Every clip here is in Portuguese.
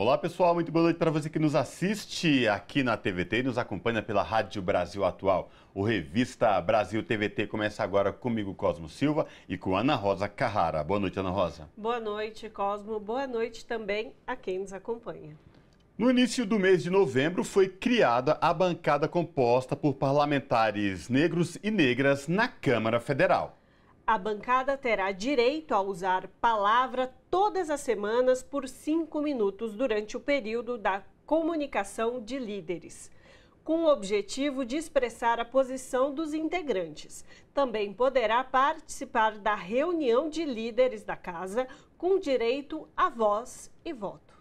Olá pessoal, muito boa noite para você que nos assiste aqui na TVT e nos acompanha pela Rádio Brasil Atual. O Revista Brasil TVT começa agora comigo, Cosmo Silva, e com Ana Rosa Carrara. Boa noite, Ana Rosa. Boa noite, Cosmo. Boa noite também a quem nos acompanha. No início do mês de novembro foi criada a bancada composta por parlamentares negros e negras na Câmara Federal. A bancada terá direito a usar palavra todas as semanas por 5 minutos durante o período da comunicação de líderes, com o objetivo de expressar a posição dos integrantes. Também poderá participar da reunião de líderes da casa com direito a voz e voto.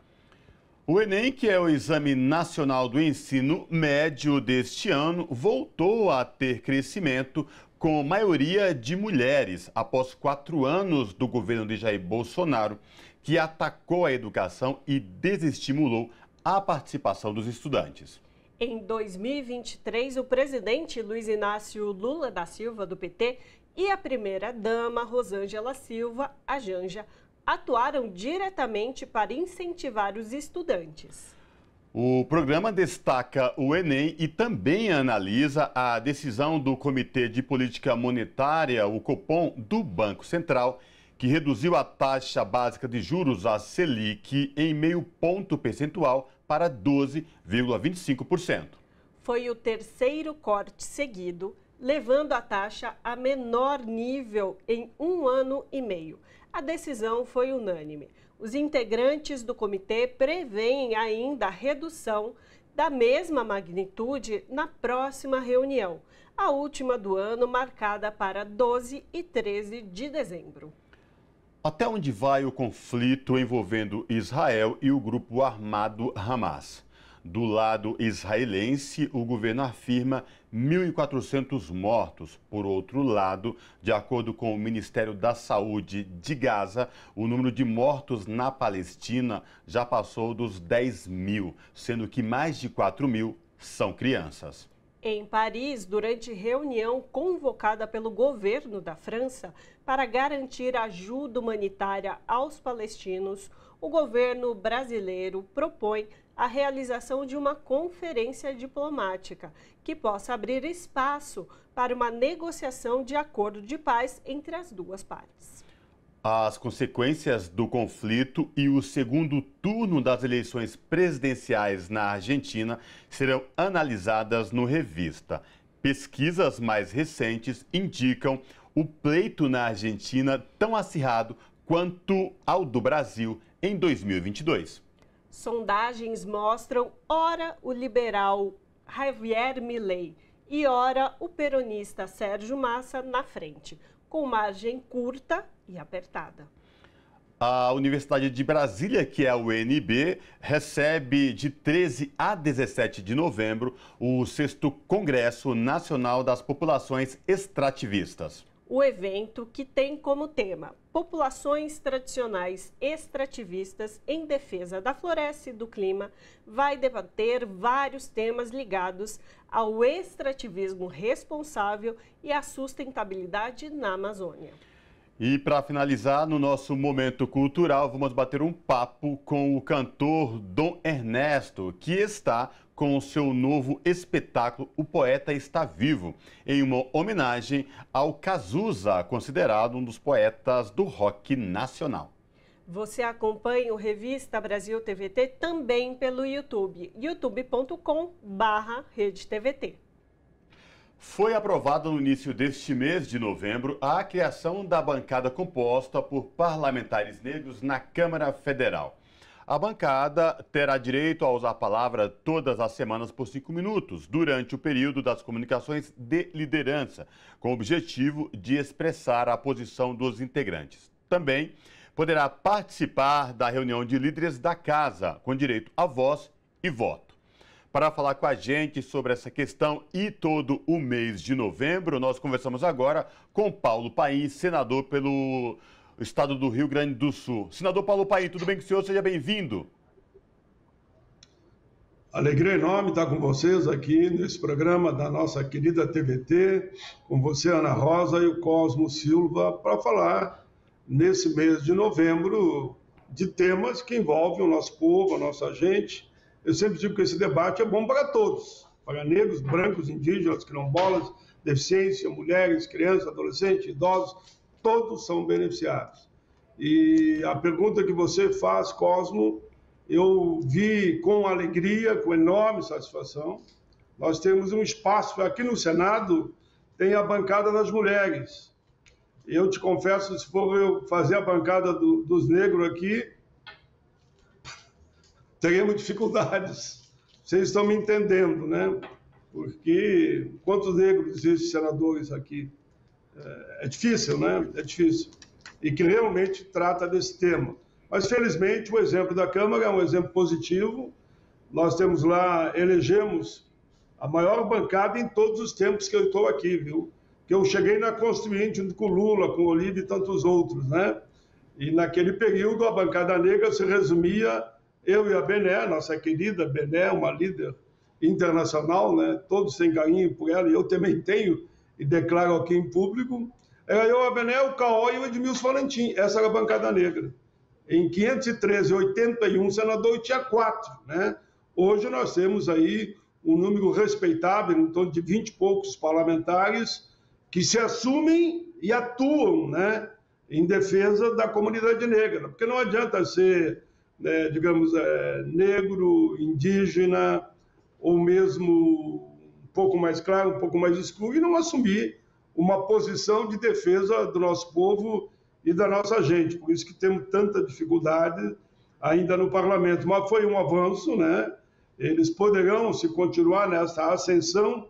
O Enem, que é o Exame Nacional do Ensino Médio deste ano, voltou a ter crescimento com maioria de mulheres, após 4 anos do governo de Jair Bolsonaro, que atacou a educação e desestimulou a participação dos estudantes. Em 2023, o presidente Luiz Inácio Lula da Silva, do PT, e a primeira-dama Rosângela Silva, a Janja, atuaram diretamente para incentivar os estudantes. O programa destaca o Enem e também analisa a decisão do Comitê de Política Monetária, o Copom, do Banco Central, que reduziu a taxa básica de juros, a Selic, em meio ponto percentual para 12,25%. Foi o terceiro corte seguido, levando a taxa a menor nível em 1 ano e meio. A decisão foi unânime. Os integrantes do comitê preveem ainda a redução da mesma magnitude na próxima reunião, a última do ano, marcada para 12 e 13 de dezembro. Até onde vai o conflito envolvendo Israel e o grupo armado Hamas? Do lado israelense, o governo afirma 1.400 mortos. Por outro lado, de acordo com o Ministério da Saúde de Gaza, o número de mortos na Palestina já passou dos 10.000, sendo que mais de 4.000 são crianças. Em Paris, durante reunião convocada pelo governo da França para garantir ajuda humanitária aos palestinos, o governo brasileiro propõe a realização de uma conferência diplomática que possa abrir espaço para uma negociação de acordo de paz entre as duas partes. As consequências do conflito e o segundo turno das eleições presidenciais na Argentina serão analisadas no Revista. Pesquisas mais recentes indicam o pleito na Argentina tão acirrado quanto ao do Brasil em 2022. Sondagens mostram ora o liberal Javier Milei e ora o peronista Sérgio Massa na frente, com margem curta e apertada. A Universidade de Brasília, que é a UNB, recebe de 13 a 17 de novembro o 6º Congresso Nacional das Populações Extrativistas. O evento, que tem como tema Populações Tradicionais Extrativistas em Defesa da Floresta e do Clima, vai debater vários temas ligados ao extrativismo responsável e à sustentabilidade na Amazônia. E para finalizar, no nosso momento cultural, vamos bater um papo com o cantor Dom Ernesto, que está com o seu novo espetáculo O Poeta Está Vivo, em uma homenagem ao Cazuza, considerado um dos poetas do rock nacional. Você acompanha o Revista Brasil TVT também pelo YouTube, youtube.com/RedeTVT. Foi aprovada no início deste mês de novembro a criação da bancada composta por parlamentares negros na Câmara Federal. A bancada terá direito a usar a palavra todas as semanas por 5 minutos, durante o período das comunicações de liderança, com o objetivo de expressar a posição dos integrantes. Também poderá participar da reunião de líderes da casa, com direito a voz e voto. Para falar com a gente sobre essa questão e todo o mês de novembro, nós conversamos agora com Paulo Paim, senador pelo estado do Rio Grande do Sul. Senador Paulo Paim, tudo bem com o senhor? Seja bem-vindo. Alegria enorme estar com vocês aqui nesse programa da nossa querida TVT, com você, Ana Rosa, e o Cosmo Silva, para falar nesse mês de novembro de temas que envolvem o nosso povo, a nossa gente. Eu sempre digo que esse debate é bom para todos, para negros, brancos, indígenas, quilombolas, deficiência, mulheres, crianças, adolescentes, idosos, todos são beneficiados. E a pergunta que você faz, Cosmo, eu vi com alegria, com enorme satisfação. Nós temos um espaço, aqui no Senado, tem a bancada das mulheres. Eu te confesso, se for eu fazer a bancada dos negros aqui, teremos dificuldades. Vocês estão me entendendo, né? Porque quantos negros existem senadores aqui? É difícil, né? É difícil. E que realmente trata desse tema. Mas, felizmente, o exemplo da Câmara é um exemplo positivo. Nós temos lá, elegemos a maior bancada em todos os tempos que eu estou aqui, viu? Que eu cheguei na Constituinte junto com o Lula, com o Olívio e tantos outros, né? E naquele período a bancada negra se resumia, eu e a Bené, nossa querida Bené, uma líder internacional, né? Todos têm carinho por ela, e eu também tenho, e declaro aqui em público. Era eu, a Bené, o Caó e o Edmilson Valentim, essa era a bancada negra. Em 513, 81 senadores, tinha 4, né? Hoje nós temos aí um número respeitável, em torno de 20 e poucos parlamentares, que se assumem e atuam, né, em defesa da comunidade negra. Porque não adianta ser, digamos, negro, indígena, ou mesmo um pouco mais claro, um pouco mais escuro, e não assumir uma posição de defesa do nosso povo e da nossa gente. Por isso que temos tanta dificuldade ainda no parlamento. Mas foi um avanço, né? Eles poderão, se continuar nessa ascensão.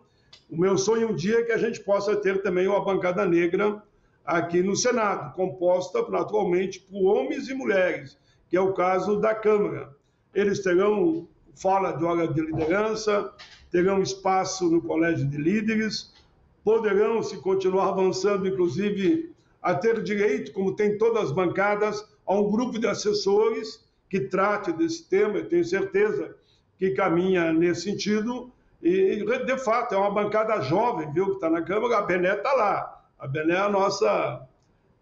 O meu sonho um dia é que a gente possa ter também uma bancada negra aqui no Senado, composta naturalmente por homens e mulheres, que é o caso da Câmara. Eles terão fala de hora de liderança, terão espaço no colégio de líderes, poderão, se continuar avançando, inclusive, a ter direito, como tem todas as bancadas, a um grupo de assessores que trate desse tema. Eu tenho certeza que caminha nesse sentido. E, de fato, é uma bancada jovem, viu, que está na Câmara. A Bené está lá. A Bené é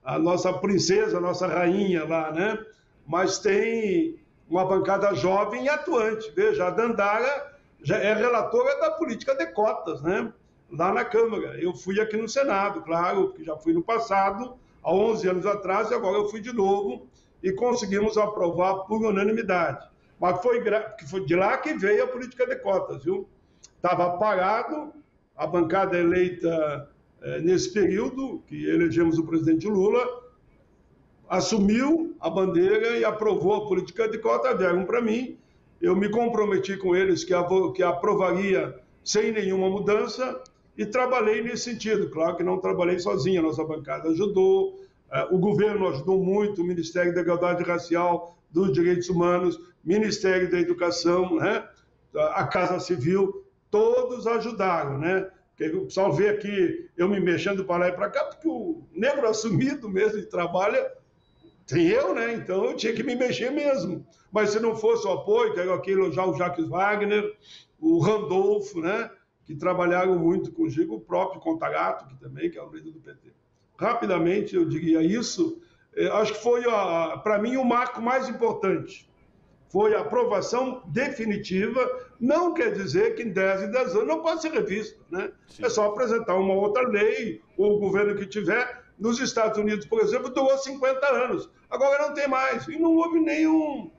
a nossa princesa, a nossa rainha lá, né? Mas tem uma bancada jovem e atuante. Veja, a Dandara já é relatora da política de cotas, né? Lá na Câmara. Eu fui aqui no Senado, claro, porque já fui no passado, há 11 anos atrás, e agora eu fui de novo e conseguimos aprovar por unanimidade. Mas foi de lá que veio a política de cotas, viu? Estava parado, a bancada eleita nesse período, que elegemos o presidente Lula, assumiu a bandeira e aprovou a política de cotas, vieram para mim, eu me comprometi com eles que aprovaria sem nenhuma mudança e trabalhei nesse sentido. Claro que não trabalhei sozinho, a nossa bancada ajudou, o governo ajudou muito, o Ministério da Igualdade Racial, dos Direitos Humanos, Ministério da Educação, né? A Casa Civil, todos ajudaram, né? Porque o pessoal vê aqui eu me mexendo para lá e para cá, porque o negro assumido mesmo de trabalho tem eu, né? Então eu tinha que me mexer mesmo. Mas se não fosse o apoio, quero aqui elogiar o Jacques Wagner, o Randolfo, né? Que trabalharam muito comigo, o próprio Contagato, que é o líder do PT. Rapidamente eu diria isso, acho que foi, para mim, o marco mais importante. Foi a aprovação definitiva, não quer dizer que em 10 e 10 anos não pode ser revista, né? Sim. É só apresentar uma outra lei, ou o governo que tiver. Nos Estados Unidos, por exemplo, durou 50 anos, agora não tem mais, e não houve nenhuma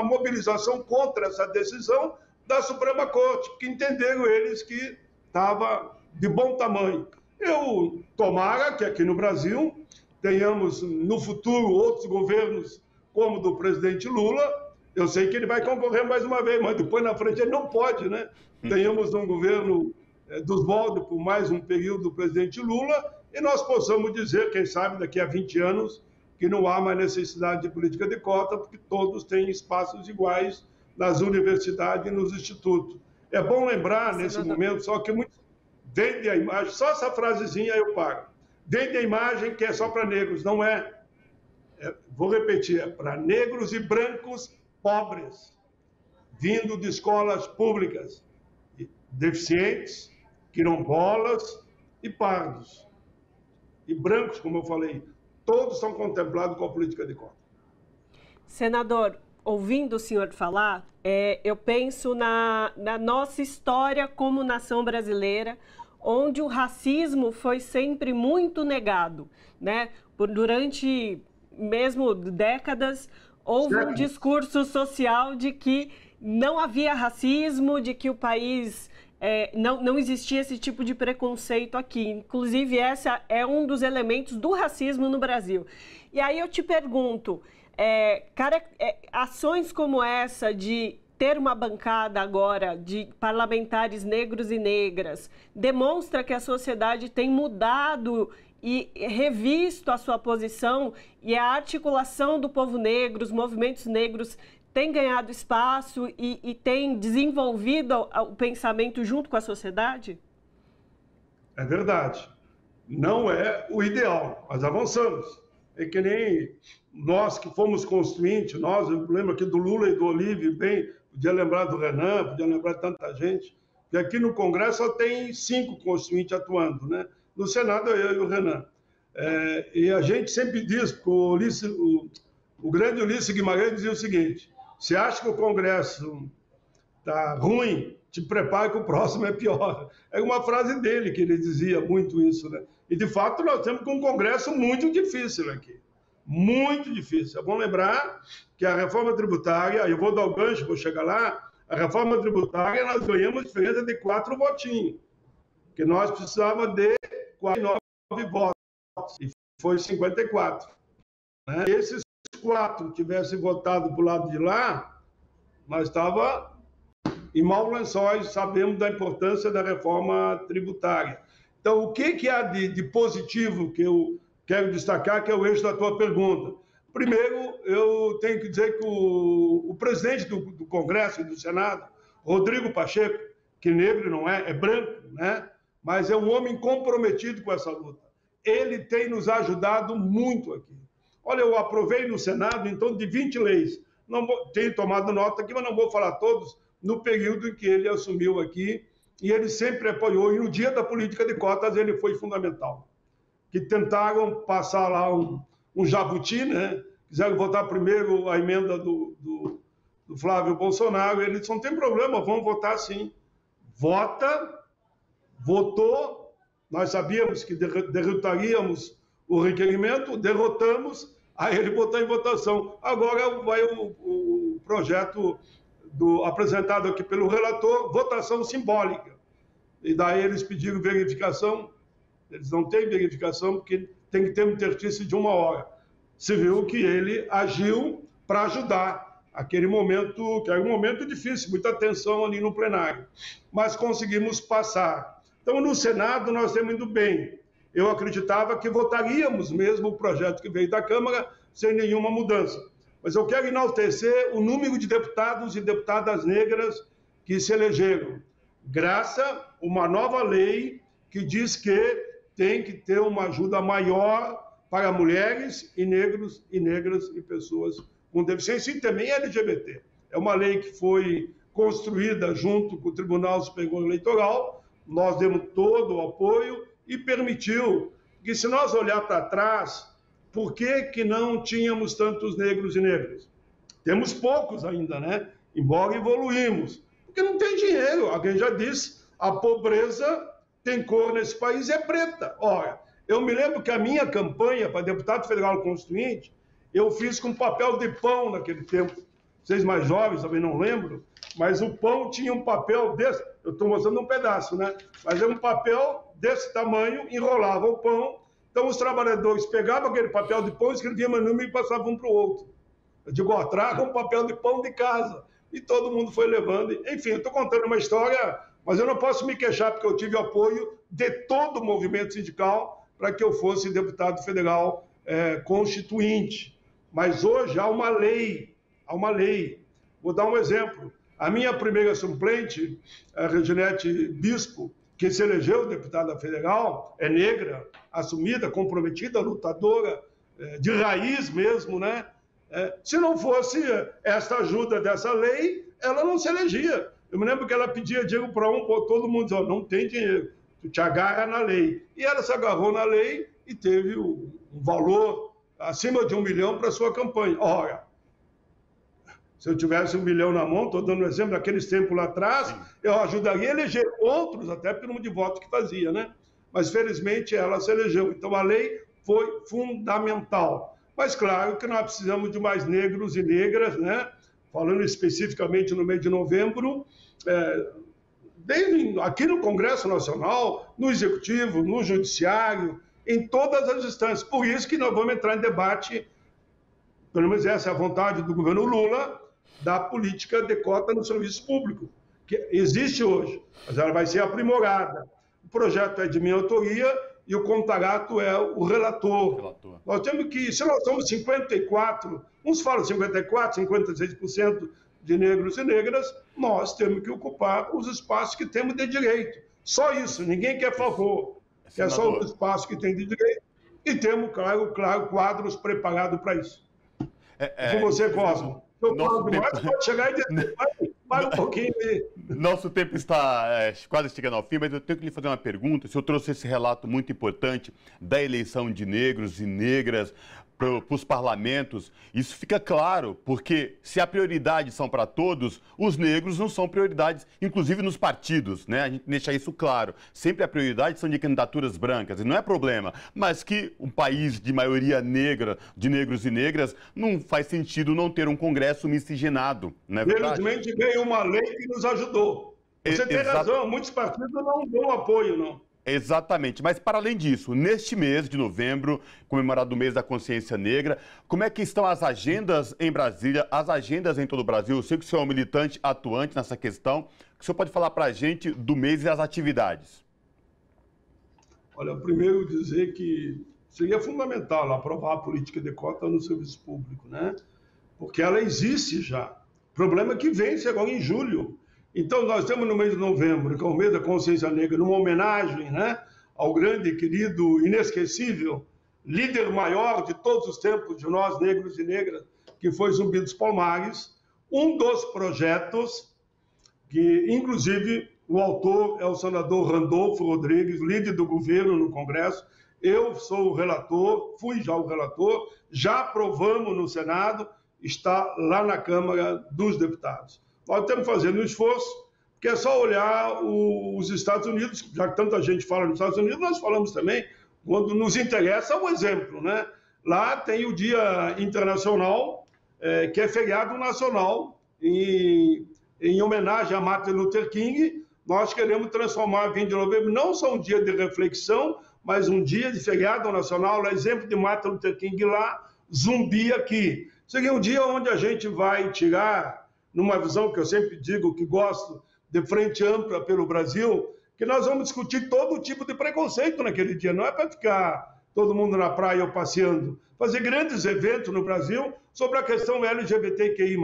mobilização contra essa decisão da Suprema Corte, porque entenderam eles que estava de bom tamanho. Tomara que aqui no Brasil tenhamos no futuro outros governos como o do presidente Lula. Eu sei que ele vai concorrer mais uma vez, mas depois na frente ele não pode, né? Tenhamos um governo dos moldes por mais um período do presidente Lula e nós possamos dizer, quem sabe daqui a 20 anos, que não há mais necessidade de política de cota, porque todos têm espaços iguais nas universidades e nos institutos. É bom lembrar, nesse momento, só que muitos vendem a imagem, só essa frasezinha eu paro. Vende a imagem que é só para negros, não é. Vou repetir, é para negros e brancos pobres, vindo de escolas públicas, deficientes, quilombolas e pardos. E brancos, como eu falei, todos são contemplados com a política de cota. Senador, ouvindo o senhor falar, eu penso na nossa história como nação brasileira, onde o racismo foi sempre muito negado, né? Durante mesmo décadas, houve um discurso social de que não havia racismo, de que o país não existia esse tipo de preconceito aqui. Inclusive, esse é um dos elementos do racismo no Brasil. E aí eu te pergunto, ações como essa de ter uma bancada agora de parlamentares negros e negras demonstra que a sociedade tem mudado e revisto a sua posição e a articulação do povo negro, os movimentos negros tem ganhado espaço e tem desenvolvido o pensamento junto com a sociedade? É verdade. Não é o ideal, mas avançamos. É que nem nós que fomos constituintes, eu lembro aqui do Lula e do Olívio, bem, podia lembrar do Renan, podia lembrar de tanta gente, que aqui no Congresso só tem 5 constituintes atuando, né? No Senado eu e o Renan. E a gente sempre diz, porque o grande Ulisses Guimarães dizia o seguinte: você acha que o Congresso está ruim, te prepare que o próximo é pior. É uma frase dele que ele dizia muito isso, né? E, de fato, nós temos um Congresso muito difícil aqui. Muito difícil. É bom lembrar que a reforma tributária, eu vou dar o gancho, vou chegar lá, a reforma tributária nós ganhamos diferença de 4 votinhos, que nós precisávamos de 49 votos, e foi 54. Né? Se esses 4 tivessem votado para o lado de lá, nós estávamos em maus lençóis, sabemos da importância da reforma tributária. Então, o que há de positivo que eu quero destacar, que é o eixo da tua pergunta? Primeiro, eu tenho que dizer que o presidente do Congresso e do Senado, Rodrigo Pacheco, que negro não é branco, né? Mas é um homem comprometido com essa luta. Ele tem nos ajudado muito aqui. Olha, eu aprovei no Senado, então, de 20 leis. Tenho tomado nota aqui, mas não vou falar todos, no período em que ele assumiu aqui, e ele sempre apoiou, e no dia da política de cotas ele foi fundamental. Que tentaram passar lá um jabuti, né? Quiseram votar primeiro a emenda do Flávio Bolsonaro, ele disse, não tem problema, vamos votar sim. Votou, nós sabíamos que derrotaríamos o requerimento, derrotamos, aí ele botou em votação. Agora vai o projeto apresentado aqui pelo relator, votação simbólica. E daí eles pediram verificação, eles não têm verificação porque tem que ter um interstício de 1 hora. Se viu que ele agiu para ajudar aquele momento, que era um momento difícil, muita tensão ali no plenário. Mas conseguimos passar. Então, no Senado, nós estamos indo bem. Eu acreditava que votaríamos mesmo o projeto que veio da Câmara sem nenhuma mudança. Mas eu quero enaltecer o número de deputados e deputadas negras que se elegeram, graças a uma nova lei que diz que tem que ter uma ajuda maior para mulheres e negros e negras e pessoas com deficiência e também LGBT. É uma lei que foi construída junto com o Tribunal Superior Eleitoral, nós demos todo o apoio e permitiu que, se nós olhar para trás, por que não tínhamos tantos negros e negras? Temos poucos ainda, né? Embora evoluímos. Porque não tem dinheiro. Alguém já disse, a pobreza tem cor nesse país, é preta. Ora, eu me lembro que a minha campanha para deputado federal constituinte, eu fiz com papel de pão naquele tempo. Vocês mais jovens também não lembram, mas o pão tinha um papel desse, eu estou mostrando um pedaço, né? Mas é um papel desse tamanho, enrolava o pão. Então, os trabalhadores pegavam aquele papel de pão, escreviam meu nome e passavam um para o outro. Eu digo, ó, traga um papel de pão de casa. E todo mundo foi levando. Enfim, eu estou contando uma história, mas eu não posso me queixar, porque eu tive apoio de todo o movimento sindical para que eu fosse deputado federal constituinte. Mas hoje há uma lei. Vou dar um exemplo. A minha primeira suplente, a Reginete Bispo, que se elegeu deputada federal, é negra, assumida, comprometida, lutadora, de raiz mesmo, né? Se não fosse essa ajuda dessa lei, ela não se elegia. Eu me lembro que ela pedia dinheiro para todo mundo dizia, não tem dinheiro, tu te agarra na lei. E ela se agarrou na lei e teve um valor acima de 1 milhão para sua campanha. Ora, Se eu tivesse 1 milhão na mão, estou dando um exemplo daqueles tempos lá atrás, sim, eu ajudaria a eleger outros, até pelo número de votos que fazia, né? Mas, felizmente, ela se elegeu. Então, a lei foi fundamental. Mas, claro que nós precisamos de mais negros e negras, né? Falando especificamente no mês de novembro, aqui no Congresso Nacional, no Executivo, no Judiciário, em todas as instâncias. Por isso que nós vamos entrar em debate, pelo menos essa é a vontade do governo Lula, da política de cota no serviço público, que existe hoje, mas ela vai ser aprimorada. O projeto é de minha autoria e o contarato é o relator. Nós temos que, se nós somos 54, uns falam 54, 56% de negros e negras, nós temos que ocupar os espaços que temos de direito. Só isso, ninguém quer favor, é só o espaço que tem de direito. E temos, claro, quadros preparados para isso. Com você, Cosmo. Pode chegar e dizer, vai um pouquinho aí. Nosso tempo está quase chegando ao fim, mas eu tenho que lhe fazer uma pergunta. O senhor trouxe esse relato muito importante da eleição de negros e negras para os parlamentos. Isso fica claro, porque se a prioridade são para todos, os negros não são prioridades, inclusive nos partidos, né? A gente deixa isso claro. Sempre a prioridade são de candidaturas brancas, e não é problema. Mas que um país de maioria negra, de negros e negras, não faz sentido não ter um Congresso miscigenado, não é verdade? Felizmente veio uma lei que nos ajudou. Você tem razão, muitos partidos não dão apoio, não. Exatamente, mas para além disso, neste mês de novembro, comemorado o mês da consciência negra, como é que estão as agendas em Brasília, as agendas em todo o Brasil? Eu sei que o senhor é um militante atuante nessa questão, o senhor pode falar para a gente do mês e as atividades? Olha, primeiro dizer que seria fundamental aprovar a política de cota no serviço público, né? Porque ela existe já. O problema é que vence agora em julho. Então, nós estamos no mês de novembro, que é o mês da consciência negra, numa homenagem, né, ao grande, querido, inesquecível, líder maior de todos os tempos de nós, negros e negras, que foi Zumbi dos Palmares. Um dos projetos, que, inclusive, o autor é o senador Randolfo Rodrigues, líder do governo no Congresso. Eu sou o relator, fui já o relator, já aprovamos no Senado, está lá na Câmara dos Deputados. Nós estamos fazendo um esforço, que é só olhar os Estados Unidos, já que tanta gente fala nos Estados Unidos, nós falamos também, quando nos interessa, um exemplo, né? Lá tem o Dia Internacional, que é feriado nacional, em homenagem a Martin Luther King. Nós queremos transformar 20 de novembro não só um dia de reflexão, mas um dia de feriado nacional, exemplo de Martin Luther King lá, Zumbi aqui. Seria um dia onde a gente vai tirar, numa visão que eu sempre digo que gosto, de frente ampla pelo Brasil, que nós vamos discutir todo tipo de preconceito naquele dia. Não é para ficar todo mundo na praia ou passeando. Fazer grandes eventos no Brasil sobre a questão LGBTQI+,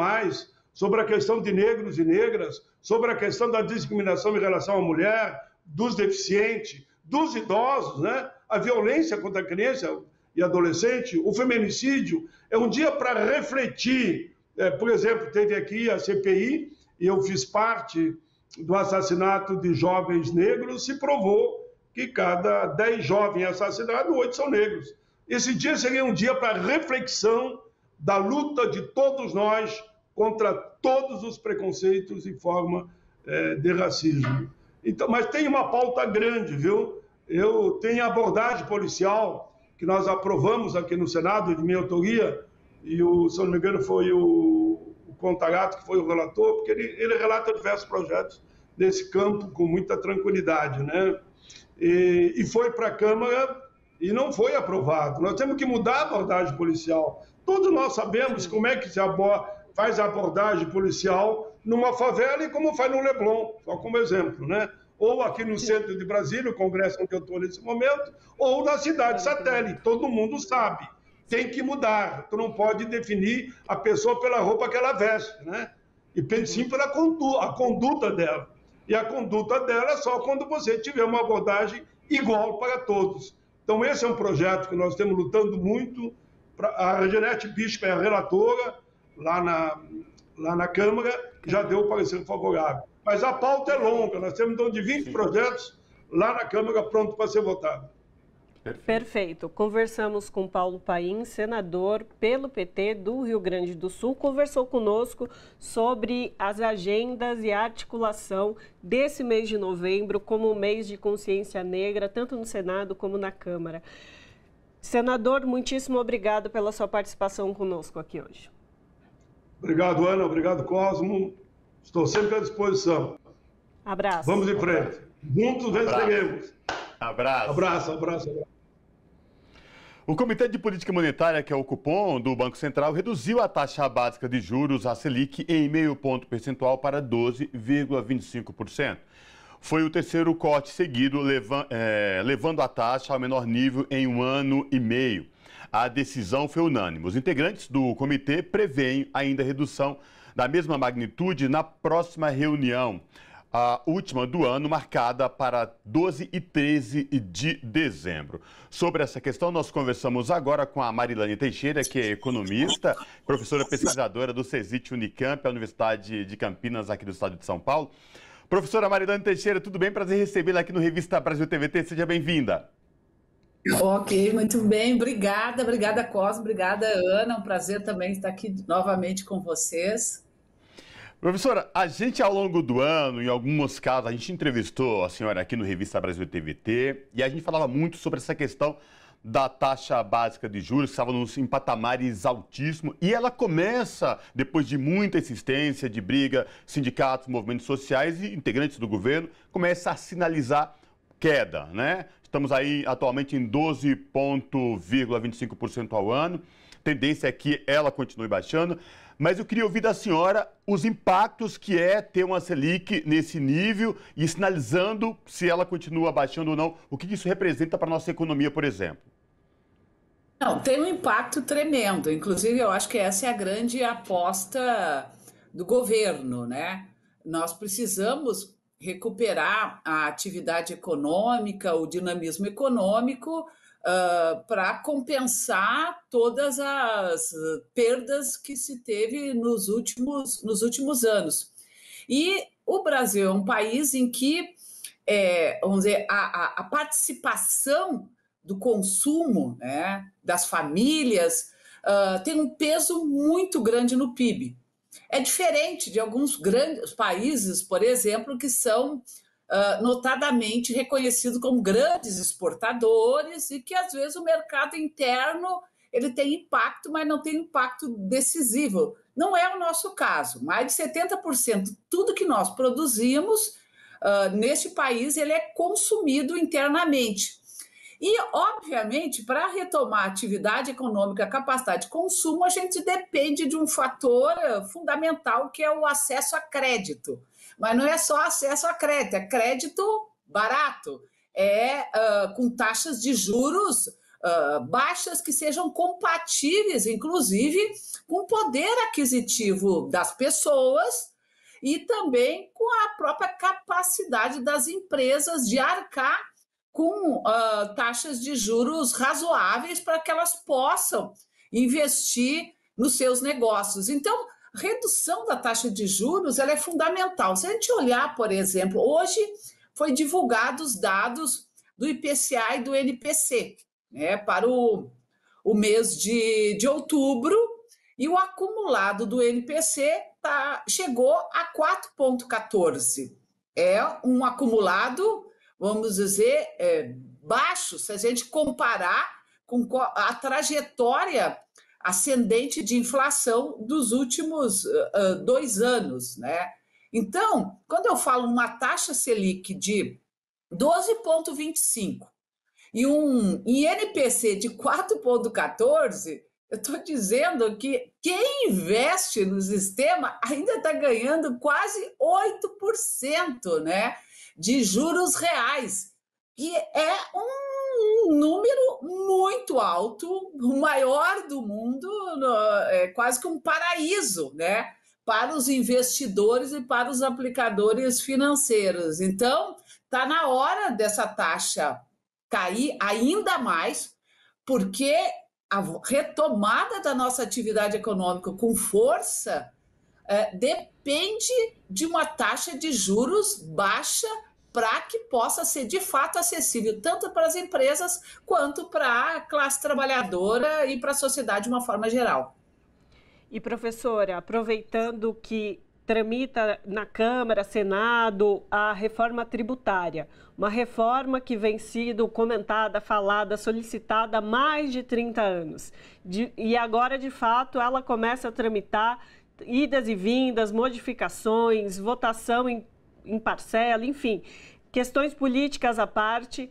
sobre a questão de negros e negras, sobre a questão da discriminação em relação à mulher, dos deficientes, dos idosos, né? A violência contra a criança e adolescente, o feminicídio. É um dia para refletir. Por exemplo, teve aqui a CPI, e eu fiz parte do assassinato de jovens negros, se provou que cada 10 jovens assassinados, 8 são negros. Esse dia seria um dia para reflexão da luta de todos nós contra todos os preconceitos e forma de racismo. Então, mas tem uma pauta grande, viu? Eu tenho a abordagem policial, que nós aprovamos aqui no Senado, de minha autoria, e, se não me engano, foi o Contarato, que foi o relator, porque ele relata diversos projetos nesse campo com muita tranquilidade, né? E foi para a Câmara e não foi aprovado. Nós temos que mudar a abordagem policial. Todos nós sabemos como é que se faz a abordagem policial numa favela e como faz no Leblon, só como exemplo, né? Ou aqui no centro de Brasília, o Congresso onde eu estou nesse momento, ou na cidade satélite, todo mundo sabe. Tem que mudar. Tu não pode definir a pessoa pela roupa que ela veste, né? E pense sim pela conduta dela. E a conduta dela é só quando você tiver uma abordagem igual para todos. Então, esse é um projeto que nós estamos lutando muito. A Janete Bispo é a relatora lá na Câmara, já deu o parecer favorável. Mas a pauta é longa. Nós temos, então, de 20 projetos lá na Câmara pronto para ser votado. Perfeito. Conversamos com Paulo Paim, senador pelo PT do Rio Grande do Sul. Conversou conosco sobre as agendas e a articulação desse mês de novembro como mês de consciência negra, tanto no Senado como na Câmara. Senador, muitíssimo obrigado pela sua participação conosco aqui hoje. Obrigado, Ana. Obrigado, Cosmo. Estou sempre à disposição. Abraço. Vamos em frente. Juntos venceremos. Abraço. Abraço, abraço, abraço. O Comitê de Política Monetária, que é o Copom do Banco Central, reduziu a taxa básica de juros, a Selic, em meio ponto percentual para 12,25%. Foi o terceiro corte seguido, levando a taxa ao menor nível em 1 ano e meio. A decisão foi unânime. Os integrantes do comitê preveem ainda redução da mesma magnitude na próxima reunião, a última do ano, marcada para 12 e 13 de dezembro. Sobre essa questão, nós conversamos agora com a Marilane Teixeira, que é economista, professora pesquisadora do CESIT Unicamp, a Universidade de Campinas, aqui do estado de São Paulo. Professora Marilane Teixeira, tudo bem? Prazer recebê-la aqui no Revista Brasil TVT. Seja bem-vinda. Ok, muito bem. Obrigada, Cosmo. Obrigada, Ana. Um prazer também estar aqui novamente com vocês. Professora, a gente ao longo do ano, em alguns casos, a gente entrevistou a senhora aqui no Revista Brasil TVT e a gente falava muito sobre essa questão da taxa básica de juros, que estava em patamares altíssimos, e ela começa, depois de muita insistência, de briga, sindicatos, movimentos sociais e integrantes do governo, começa a sinalizar queda, né? Estamos aí atualmente em 12,25% ao ano, tendência é que ela continue baixando. Mas eu queria ouvir da senhora os impactos que é ter uma Selic nesse nível e sinalizando se ela continua baixando ou não. O que isso representa para a nossa economia, por exemplo? Não, tem um impacto tremendo. Inclusive, eu acho que essa é a grande aposta do governo, né? Nós precisamos recuperar a atividade econômica, o dinamismo econômico, para compensar todas as perdas que se teve nos últimos anos. E o Brasil é um país em que, vamos dizer, a participação do consumo, né, das famílias tem um peso muito grande no PIB. É diferente de alguns grandes países, por exemplo, que são notadamente reconhecidos como grandes exportadores e que, às vezes, o mercado interno ele tem impacto, mas não tem impacto decisivo. Não é o nosso caso. Mais de 70% tudo que nós produzimos neste país ele é consumido internamente. E, obviamente, para retomar a atividade econômica, a capacidade de consumo, a gente depende de um fator fundamental, que é o acesso a crédito. Mas não é só acesso a crédito, é crédito barato, com taxas de juros baixas que sejam compatíveis, inclusive, com o poder aquisitivo das pessoas e também com a própria capacidade das empresas de arcar com taxas de juros razoáveis para que elas possam investir nos seus negócios. Então, redução da taxa de juros ela é fundamental. Se a gente olhar, por exemplo, hoje foi divulgado os dados do IPCA e do NPC, né, para o mês de outubro, e o acumulado do NPC chegou a 4,14. É um acumulado, vamos dizer, baixo, se a gente comparar com a trajetória ascendente de inflação dos últimos 2 anos, né? Então, quando eu falo uma taxa Selic de 12,25 e um INPC de 4,14, eu estou dizendo que quem investe no sistema ainda está ganhando quase 8%, né, de juros reais. E é um número muito alto, o maior do mundo, é quase que um paraíso, né, para os investidores e para os aplicadores financeiros. Então, está na hora dessa taxa cair ainda mais, porque a retomada da nossa atividade econômica com força depende de uma taxa de juros baixa para que possa ser de fato acessível tanto para as empresas quanto para a classe trabalhadora e para a sociedade de uma forma geral. E, professora, aproveitando que tramita na Câmara, Senado, a reforma tributária, uma reforma que vem sido comentada, falada, solicitada há mais de 30 anos. E agora, de fato, ela começa a tramitar idas e vindas, modificações, votação em parcela, enfim, questões políticas à parte.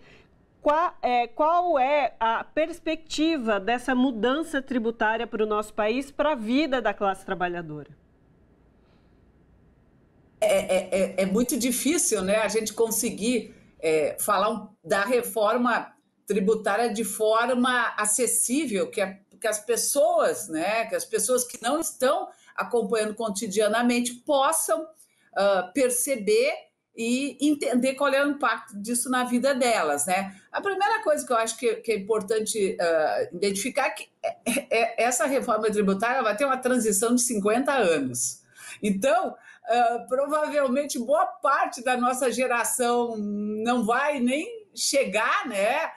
Qual é a perspectiva dessa mudança tributária para o nosso país, para a vida da classe trabalhadora? É muito difícil, né, a gente conseguir falar da reforma tributária de forma acessível, que as pessoas, né, que as pessoas que não estão acompanhando cotidianamente possam perceber e entender qual é o impacto disso na vida delas, né? A primeira coisa que eu acho que é importante identificar é que essa reforma tributária vai ter uma transição de 50 anos. Então, provavelmente, boa parte da nossa geração não vai nem chegar, né?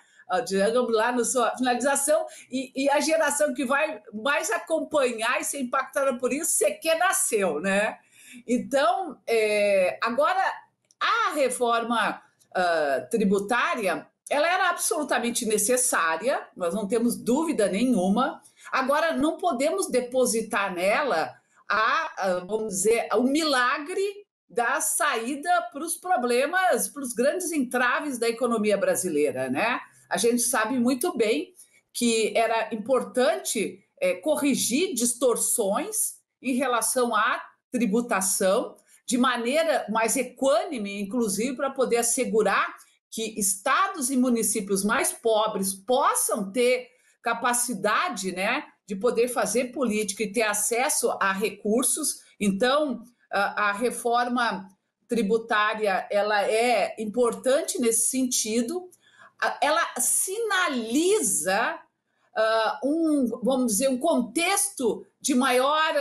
Digamos lá na sua finalização, e a geração que vai mais acompanhar e ser impactada por isso sequer nasceu, né? Então, agora, a reforma tributária, ela era absolutamente necessária, nós não temos dúvida nenhuma. Agora, não podemos depositar nela vamos dizer, o milagre da saída para os problemas, para os grandes entraves da economia brasileira, né? A gente sabe muito bem que era importante corrigir distorções em relação à tributação, de maneira mais equânime, inclusive, para poder assegurar que estados e municípios mais pobres possam ter capacidade, né, de poder fazer política e ter acesso a recursos. Então, a reforma tributária ela é importante nesse sentido. Ela sinaliza vamos dizer, um contexto de maior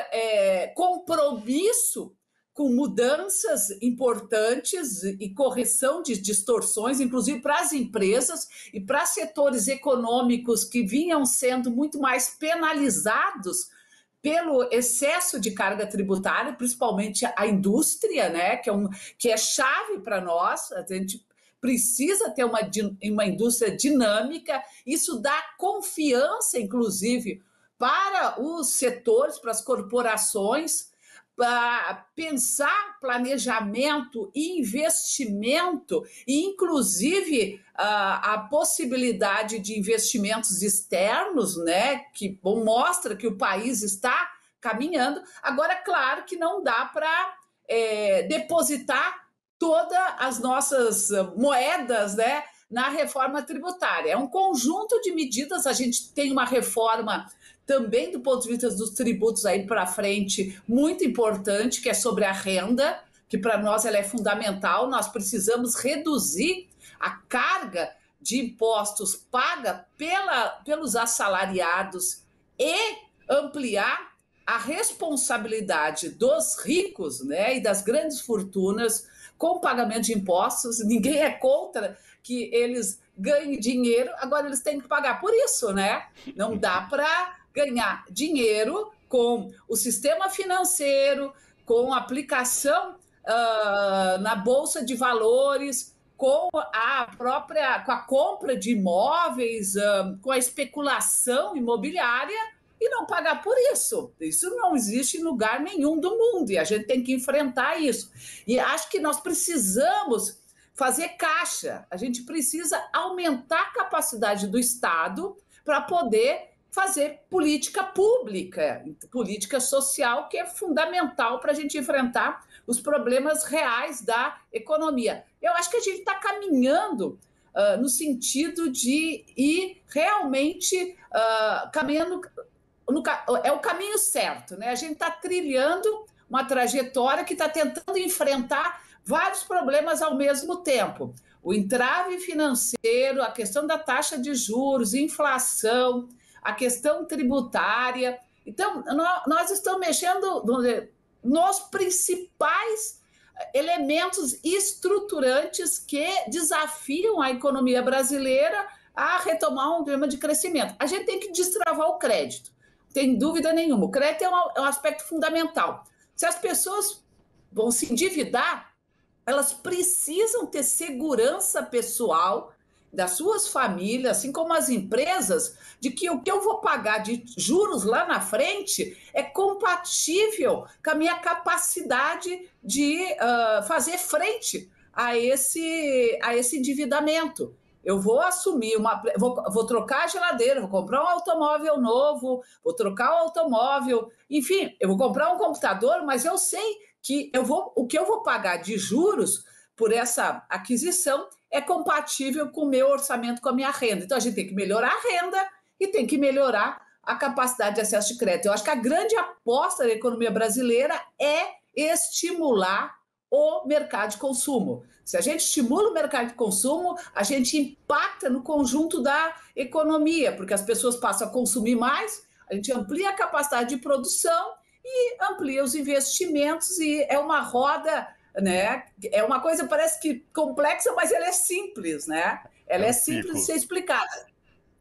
compromisso com mudanças importantes e correção de distorções, inclusive para as empresas e para setores econômicos que vinham sendo muito mais penalizados pelo excesso de carga tributária, principalmente a indústria, né, que é chave para nós. A gente precisa ter uma indústria dinâmica, isso dá confiança, inclusive, para os setores, para as corporações, para pensar planejamento e investimento, e inclusive a possibilidade de investimentos externos, né, que mostra que o país está caminhando. Agora, claro que não dá para depositar todas as nossas moedas, né, na reforma tributária. É um conjunto de medidas, a gente tem uma reforma também do ponto de vista dos tributos aí para frente, muito importante, que é sobre a renda, que para nós ela é fundamental. Nós precisamos reduzir a carga de impostos paga pelos assalariados e ampliar a responsabilidade dos ricos, né, e das grandes fortunas com o pagamento de impostos. Ninguém é contra que eles ganhem dinheiro, agora eles têm que pagar por isso, né? Não dá para ganhar dinheiro com o sistema financeiro, com a aplicação na Bolsa de Valores, com a compra de imóveis, com a especulação imobiliária e não pagar por isso. Isso não existe em lugar nenhum do mundo e a gente tem que enfrentar isso. E acho que nós precisamos fazer caixa, a gente precisa aumentar a capacidade do Estado para poder fazer política pública, política social, que é fundamental para a gente enfrentar os problemas reais da economia. Eu acho que a gente está caminhando no sentido de ir realmente caminhando, é o caminho certo, né? A gente está trilhando uma trajetória que está tentando enfrentar vários problemas ao mesmo tempo. O entrave financeiro, a questão da taxa de juros, inflação, a questão tributária. Então, nós estamos mexendo nos principais elementos estruturantes que desafiam a economia brasileira a retomar um clima de crescimento. A gente tem que destravar o crédito, tem dúvida nenhuma. O crédito é um aspecto fundamental. Se as pessoas vão se endividar, elas precisam ter segurança pessoal das suas famílias, assim como as empresas, de que o que eu vou pagar de juros lá na frente é compatível com a minha capacidade de fazer frente a esse endividamento. Eu vou assumir vou trocar a geladeira, vou comprar um automóvel novo, vou trocar o automóvel, enfim, eu vou comprar um computador, mas eu sei que o que eu vou pagar de juros por essa aquisição é compatível com o meu orçamento, com a minha renda. Então, a gente tem que melhorar a renda e tem que melhorar a capacidade de acesso de crédito. Eu acho que a grande aposta da economia brasileira é estimular o mercado de consumo. Se a gente estimula o mercado de consumo, a gente impacta no conjunto da economia, porque as pessoas passam a consumir mais, a gente amplia a capacidade de produção e amplia os investimentos, e é uma roda, né? É uma coisa, parece que complexa, mas ela é simples, né? Ela é simples de ser explicada.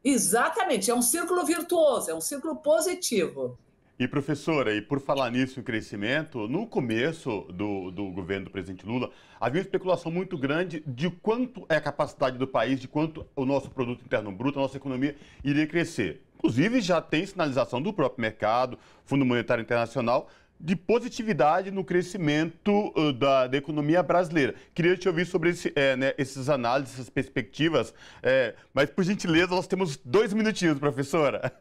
Exatamente, é um círculo virtuoso, é um círculo positivo. E, professora, e por falar nisso em crescimento, no começo do governo do presidente Lula, havia uma especulação muito grande de quanto é a capacidade do país, de quanto o nosso produto interno bruto, a nossa economia iria crescer. Inclusive, já tem sinalização do próprio mercado, Fundo Monetário Internacional, de positividade no crescimento da economia brasileira. Queria te ouvir sobre esses análises, essas perspectivas, mas, por gentileza, nós temos 2 minutinhos, professora.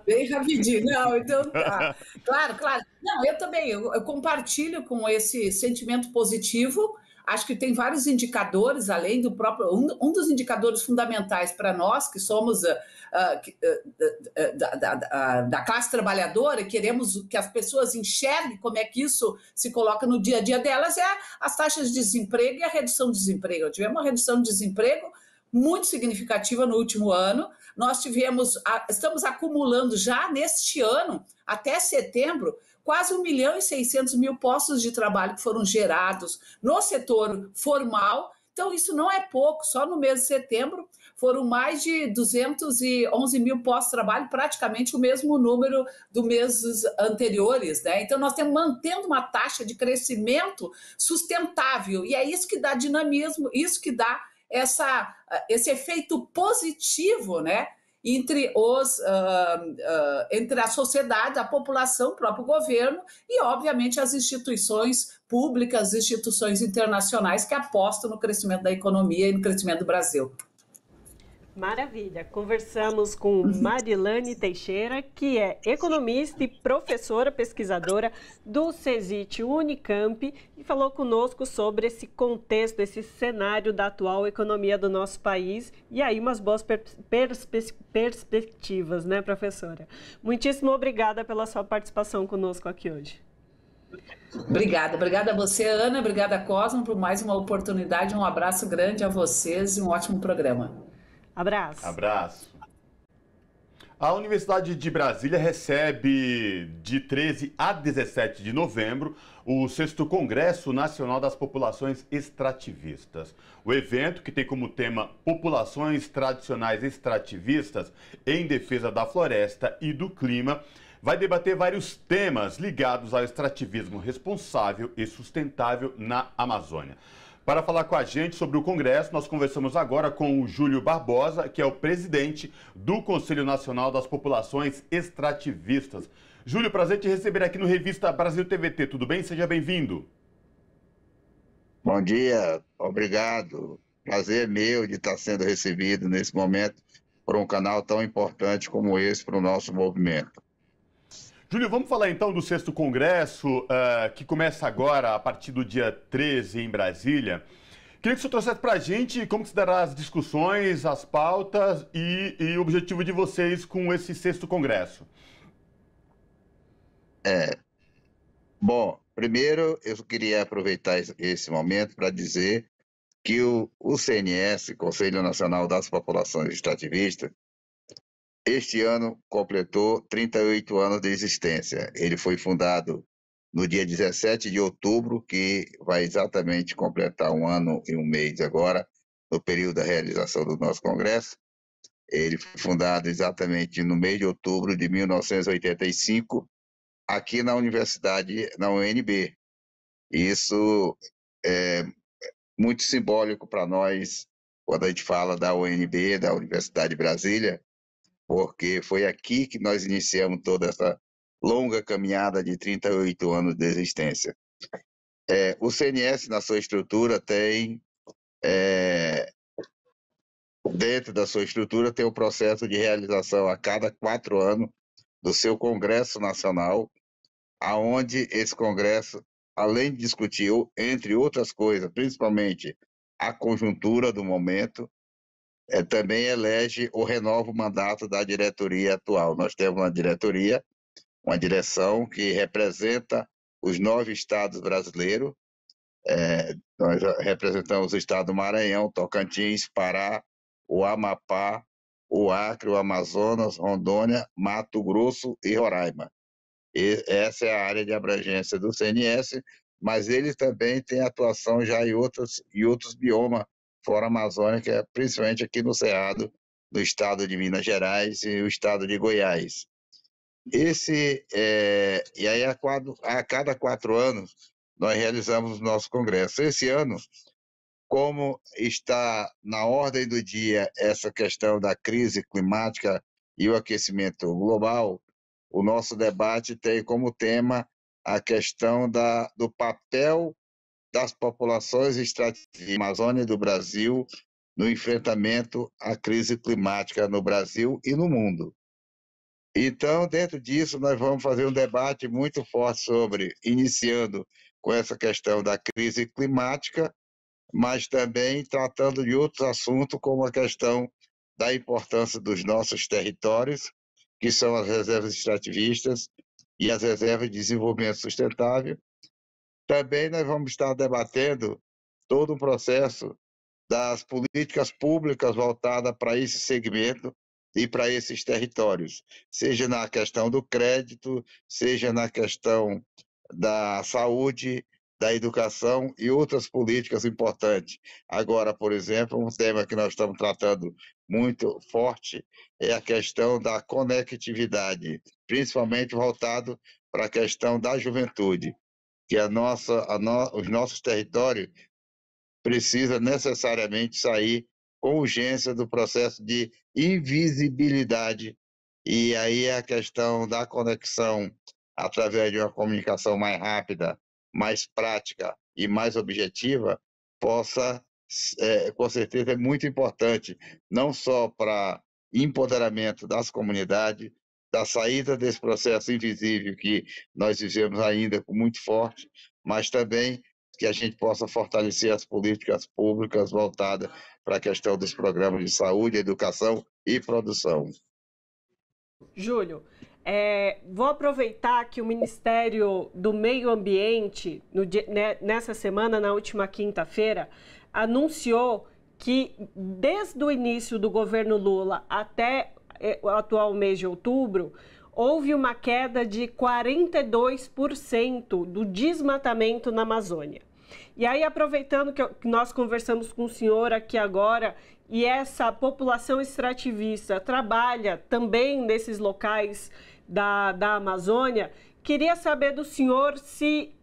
Bem rapidinho. Não, então tá. Claro, claro. Não, eu também, eu compartilho com esse sentimento positivo. Acho que tem vários indicadores, além do próprio... Um dos indicadores fundamentais para nós, que somos da classe trabalhadora e queremos que as pessoas enxerguem como é que isso se coloca no dia a dia delas, é as taxas de desemprego e a redução de desemprego. Tivemos uma redução de desemprego muito significativa no último ano. Nós estamos acumulando já neste ano, até setembro, quase 1.600.000 postos de trabalho que foram gerados no setor formal. Então, isso não é pouco. Só no mês de setembro foram mais de 211.000 postos de trabalho, praticamente o mesmo número dos meses anteriores, né? Então, nós estamos mantendo uma taxa de crescimento sustentável. E é isso que dá dinamismo, isso que dá esse efeito positivo, né? Entre a sociedade, a população, o próprio governo e, obviamente, as instituições públicas, instituições internacionais que apostam no crescimento da economia e no crescimento do Brasil. Maravilha! Conversamos com Marilane Teixeira, que é economista e professora pesquisadora do CESIT Unicamp, e falou conosco sobre esse contexto, esse cenário da atual economia do nosso país, e aí umas boas perspectivas, né, professora? Muitíssimo obrigada pela sua participação conosco aqui hoje. Obrigada a você, Ana, obrigada, Cosmo, por mais uma oportunidade. Um abraço grande a vocês e um ótimo programa. Abraço. Abraço. A Universidade de Brasília recebe de 13 a 17 de novembro o 6º Congresso Nacional das Populações Extrativistas. O evento, que tem como tema Populações Tradicionais Extrativistas em Defesa da Floresta e do Clima, vai debater vários temas ligados ao extrativismo responsável e sustentável na Amazônia. Para falar com a gente sobre o Congresso, nós conversamos agora com o Júlio Barbosa, que é o presidente do Conselho Nacional das Populações Extrativistas. Júlio, prazer te receber aqui no Revista Brasil TVT. Tudo bem? Seja bem-vindo. Bom dia, obrigado. Prazer meu de estar sendo recebido nesse momento por um canal tão importante como esse para o nosso movimento. Júlio, vamos falar então do 6º Congresso, que começa agora a partir do dia 13 em Brasília. Queria que o senhor trouxesse para a gente como se dará as discussões, as pautas e o objetivo de vocês com esse 6º Congresso. Bom, primeiro eu queria aproveitar esse momento para dizer que o CNS, Conselho Nacional das Populações Extrativistas, este ano completou 38 anos de existência. Ele foi fundado no dia 17 de outubro, que vai exatamente completar 1 ano e 1 mês agora, no período da realização do nosso congresso. Ele foi fundado exatamente no mês de outubro de 1985, aqui na universidade, na UNB. Isso é muito simbólico para nós, quando a gente fala da UNB, da Universidade de Brasília, porque foi aqui que nós iniciamos toda essa longa caminhada de 38 anos de existência. O CNS, na sua estrutura, tem, dentro da sua estrutura, tem o processo de realização a cada 4 anos do seu Congresso Nacional, aonde esse Congresso, além de discutir, entre outras coisas, principalmente a conjuntura do momento, também elege ou renova o mandato da diretoria atual. Nós temos uma diretoria, uma direção que representa os 9 estados brasileiros. Nós representamos o estado do Maranhão, Tocantins, Pará, o Amapá, o Acre, o Amazonas, Rondônia, Mato Grosso e Roraima. E essa é a área de abrangência do CNS, mas ele também tem atuação já em outros biomas fora a Amazônia, que é principalmente aqui no Cerrado, no estado de Minas Gerais e o estado de Goiás. E aí, a cada 4 anos, nós realizamos o nosso congresso. Esse ano, como está na ordem do dia essa questão da crise climática e o aquecimento global, o nosso debate tem como tema a questão do papel das populações extrativas da Amazônia e do Brasil no enfrentamento à crise climática no Brasil e no mundo. Então, dentro disso, nós vamos fazer um debate muito forte iniciando com essa questão da crise climática, mas também tratando de outros assuntos, como a questão da importância dos nossos territórios, que são as reservas extrativistas e as reservas de desenvolvimento sustentável. Também nós vamos estar debatendo todo o processo das políticas públicas voltadas para esse segmento e para esses territórios, seja na questão do crédito, seja na questão da saúde, da educação e outras políticas importantes. Agora, por exemplo, um tema que nós estamos tratando muito forte é a questão da conectividade, principalmente voltado para a questão da juventude, que os nossos territórios precisam necessariamente sair com urgência do processo de invisibilidade, e aí a questão da conexão através de uma comunicação mais rápida, mais prática e mais objetiva, com certeza é muito importante, não só para empoderamento das comunidades, da saída desse processo invisível que nós vivemos ainda com muito forte, mas também que a gente possa fortalecer as políticas públicas voltadas para a questão dos programas de saúde, educação e produção. Júlio, vou aproveitar que o Ministério do Meio Ambiente, nessa semana, na última quinta-feira, anunciou que desde o início do governo Lula até o atual mês de outubro, houve uma queda de 42% do desmatamento na Amazônia. E aí, aproveitando que nós conversamos com o senhor aqui agora, e essa população extrativista trabalha também nesses locais da Amazônia, queria saber do senhor se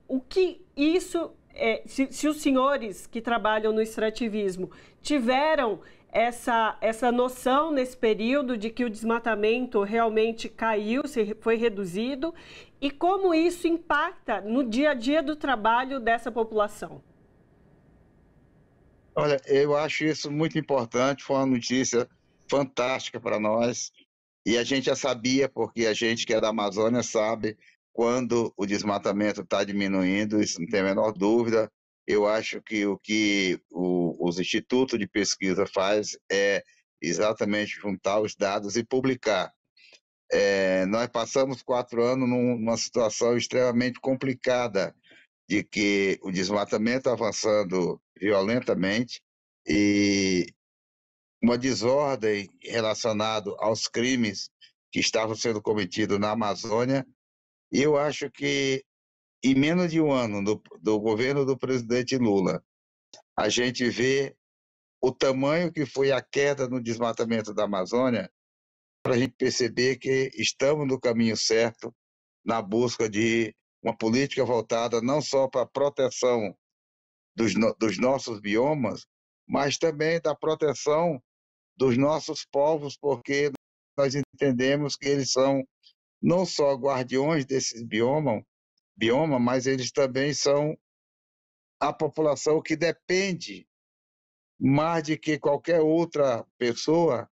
os senhores que trabalham no extrativismo tiveram essa noção nesse período de que o desmatamento realmente caiu, foi reduzido, e como isso impacta no dia a dia do trabalho dessa população. Olha, eu acho isso muito importante, foi uma notícia fantástica para nós, e a gente já sabia, porque a gente que é da Amazônia sabe quando o desmatamento está diminuindo, isso não tem a menor dúvida. Eu acho que o que os institutos de pesquisa faz é exatamente juntar os dados e publicar. Nós passamos 4 anos numa situação extremamente complicada, de que o desmatamento avançando violentamente e uma desordem relacionada aos crimes que estavam sendo cometidos na Amazônia. E eu acho que em menos de um ano do governo do presidente Lula, a gente vê o tamanho que foi a queda no desmatamento da Amazônia, para a gente perceber que estamos no caminho certo na busca de uma política voltada não só para a proteção dos nossos biomas, mas também da proteção dos nossos povos, porque nós entendemos que eles são não só guardiões desses bioma, mas eles também são a população que depende mais de que qualquer outra pessoa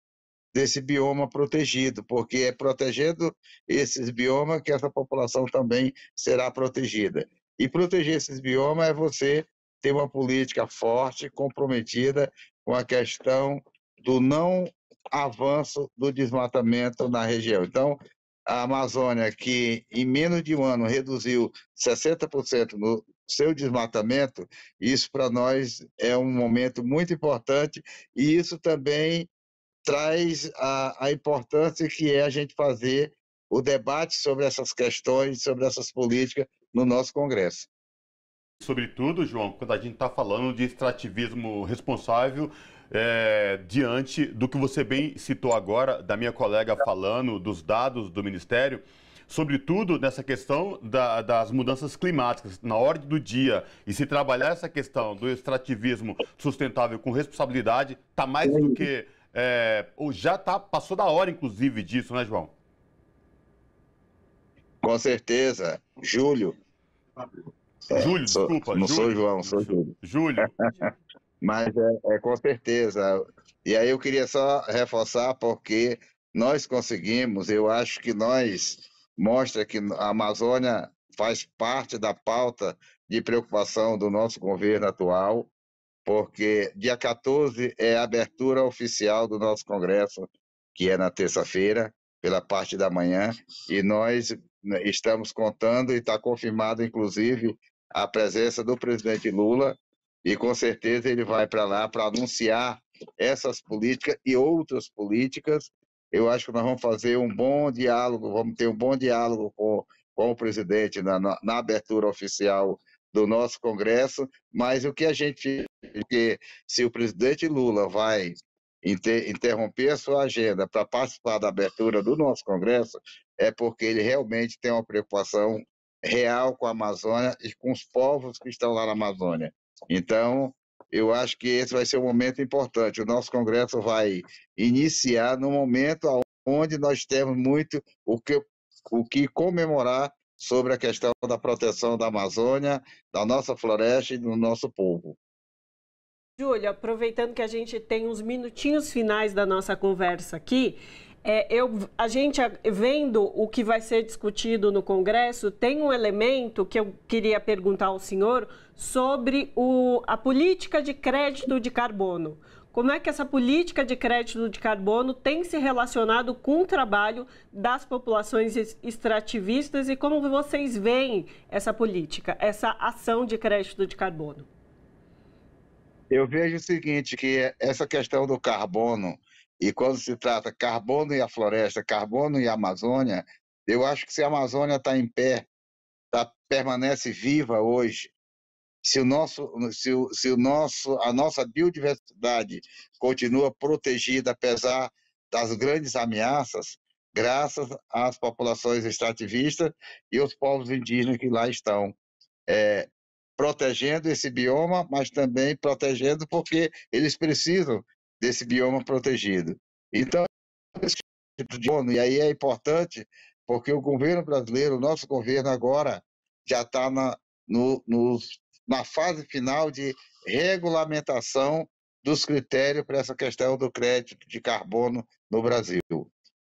desse bioma protegido, porque é protegendo esses biomas que essa população também será protegida. E proteger esses biomas é você ter uma política forte, comprometida com a questão do não avanço do desmatamento na região. Então, a Amazônia, que em menos de um ano reduziu 60% no seu desmatamento, isso para nós é um momento muito importante, e isso também traz a importância que é a gente fazer o debate sobre essas questões, sobre essas políticas no nosso Congresso. Sobretudo, João, quando a gente está falando de extrativismo responsável, diante do que você bem citou agora, da minha colega falando dos dados do Ministério, sobretudo nessa questão das mudanças climáticas, na ordem do dia, e se trabalhar essa questão do extrativismo sustentável com responsabilidade, está mais do que... ou já passou da hora, inclusive, disso, né, João? Com certeza. Júlio. Júlio, desculpa. Não Júlio. sou João, sou Júlio. Júlio. Mas com certeza. E aí eu queria só reforçar, porque nós conseguimos, eu acho que mostra que a Amazônia faz parte da pauta de preocupação do nosso governo atual, porque dia 14 é a abertura oficial do nosso Congresso, que é na terça-feira, pela parte da manhã, e nós estamos contando, e está confirmado, inclusive, a presença do presidente Lula, e com certeza ele vai para lá para anunciar essas políticas e outras políticas. Eu acho que nós vamos fazer um bom diálogo, vamos ter um bom diálogo com o presidente na abertura oficial do nosso Congresso, mas o que a gente... Porque se o presidente Lula vai interromper a sua agenda para participar da abertura do nosso Congresso, é porque ele realmente tem uma preocupação real com a Amazônia e com os povos que estão lá na Amazônia. Então, eu acho que esse vai ser um momento importante. O nosso Congresso vai iniciar no momento onde nós temos muito o que comemorar sobre a questão da proteção da Amazônia, da nossa floresta e do nosso povo. Júlia, aproveitando que a gente tem uns minutinhos finais da nossa conversa aqui, a gente vendo o que vai ser discutido no Congresso, tem um elemento que eu queria perguntar ao senhor sobre a política de crédito de carbono. Como é que essa política de crédito de carbono tem se relacionado com o trabalho das populações extrativistas e como vocês veem essa política, essa ação de crédito de carbono? Eu vejo o seguinte, que essa questão do carbono, e quando se trata carbono e a floresta, carbono e a Amazônia, eu acho que se a Amazônia está em pé, permanece viva hoje, se a nossa biodiversidade continua protegida, apesar das grandes ameaças, graças às populações extrativistas e aos povos indígenas que lá estão, protegendo esse bioma, mas também protegendo porque eles precisam desse bioma protegido. Então, e aí é importante, porque o governo brasileiro, o nosso governo agora, já está na fase final de regulamentação dos critérios para essa questão do crédito de carbono no Brasil.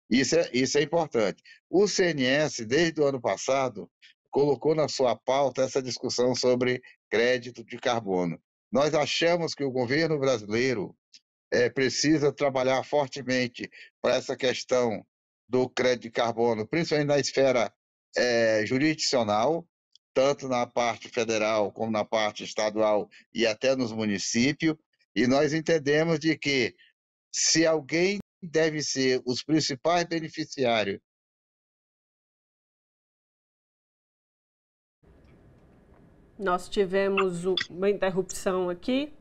Isso é importante. O CNS, desde o ano passado, colocou na sua pauta essa discussão sobre crédito de carbono. Nós achamos que o governo brasileiro precisa trabalhar fortemente para essa questão do crédito de carbono, principalmente na esfera jurisdicional, tanto na parte federal como na parte estadual e até nos municípios, e nós entendemos de que se alguém deve ser os principais beneficiários. Nós tivemos uma interrupção aqui.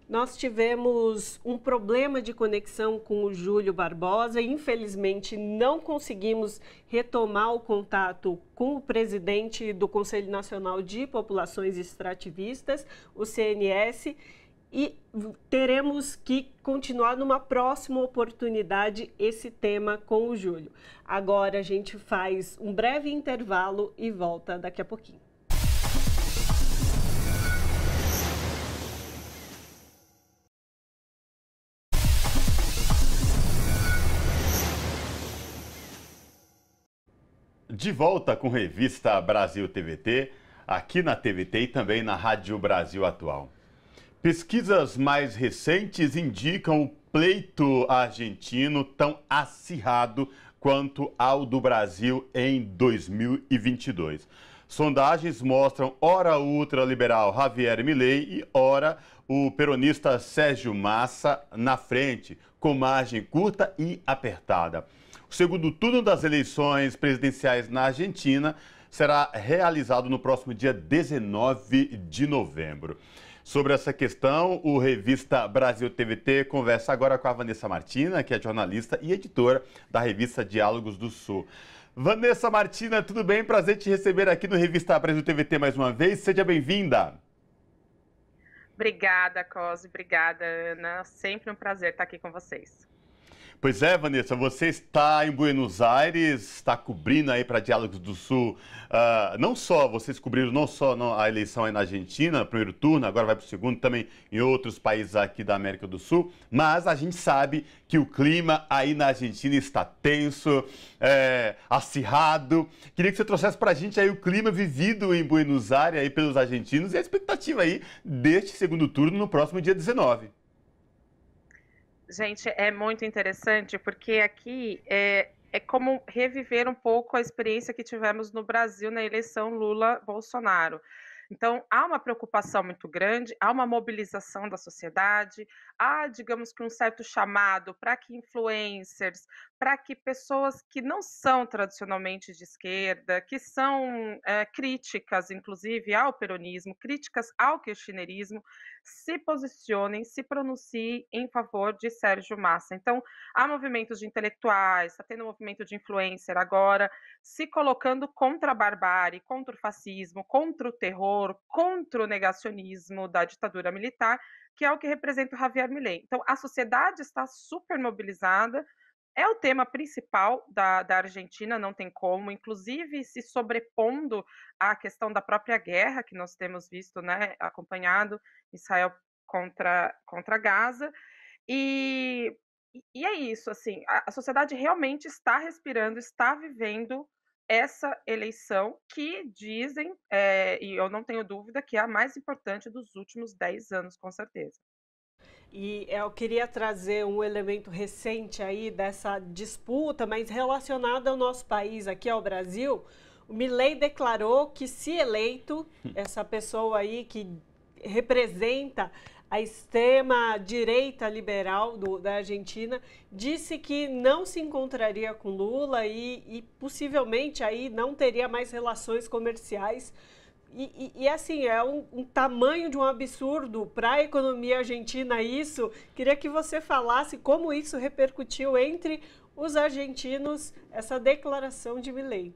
Nós tivemos um problema de conexão com o Júlio Barbosa. Infelizmente, não conseguimos retomar o contato com o presidente do Conselho Nacional de Populações Extrativistas, o CNS, e teremos que continuar numa próxima oportunidade esse tema com o Júlio. Agora a gente faz um breve intervalo e volta daqui a pouquinho. De volta com Revista Brasil TVT, aqui na TVT e também na Rádio Brasil Atual. Pesquisas mais recentes indicam o pleito argentino tão acirrado quanto ao do Brasil em 2022. Sondagens mostram ora o ultraliberal Javier Milei e ora o peronista Sérgio Massa na frente, com margem curta e apertada. O segundo turno das eleições presidenciais na Argentina será realizado no próximo dia 19 de novembro. Sobre essa questão, o Revista Brasil TVT conversa agora com a Vanessa Martina, que é jornalista e editora da revista Diálogos do Sul. Vanessa Martina, tudo bem? Prazer te receber aqui no Revista Brasil TVT mais uma vez. Seja bem-vinda. Obrigada, Cosi. Obrigada, Ana. Sempre um prazer estar aqui com vocês. Pois é, Vanessa, você está em Buenos Aires, está cobrindo aí para Diálogos do Sul, não só, vocês cobriram não só a eleição aí na Argentina, primeiro turno, agora vai para o segundo, também em outros países aqui da América do Sul, mas a gente sabe que o clima aí na Argentina está tenso, acirrado. Queria que você trouxesse para a gente aí o clima vivido em Buenos Aires aí pelos argentinos e a expectativa aí deste segundo turno no próximo dia 19. Gente, é muito interessante porque aqui é como reviver um pouco a experiência que tivemos no Brasil na eleição Lula-Bolsonaro. Então, há uma preocupação muito grande, há uma mobilização da sociedade, há, digamos que, um certo chamado para que influencers, para que pessoas que não são tradicionalmente de esquerda, que são críticas, inclusive, ao peronismo, críticas ao kirchnerismo, se posicionem, se pronunciem em favor de Sérgio Massa. Então, há movimentos de intelectuais, está tendo um movimento de influencer agora, se colocando contra a barbárie, contra o fascismo, contra o terror, contra o negacionismo da ditadura militar, que é o que representa o Javier Milei. Então, a sociedade está super mobilizada, é o tema principal da Argentina, não tem como, inclusive se sobrepondo à questão da própria guerra que nós temos visto, né, acompanhado Israel contra Gaza, e é isso, assim, a sociedade realmente está respirando, está vivendo essa eleição que dizem, e eu não tenho dúvida, que é a mais importante dos últimos 10 anos, com certeza. E eu queria trazer um elemento recente aí dessa disputa, mas relacionado ao nosso país, aqui ao Brasil. O Milei declarou que, se eleito, essa pessoa aí que representa a extrema-direita liberal da Argentina, disse que não se encontraria com Lula e possivelmente aí não teria mais relações comerciais. E assim, é um tamanho de um absurdo para a economia argentina isso. Queria que você falasse como isso repercutiu entre os argentinos, essa declaração de Milei.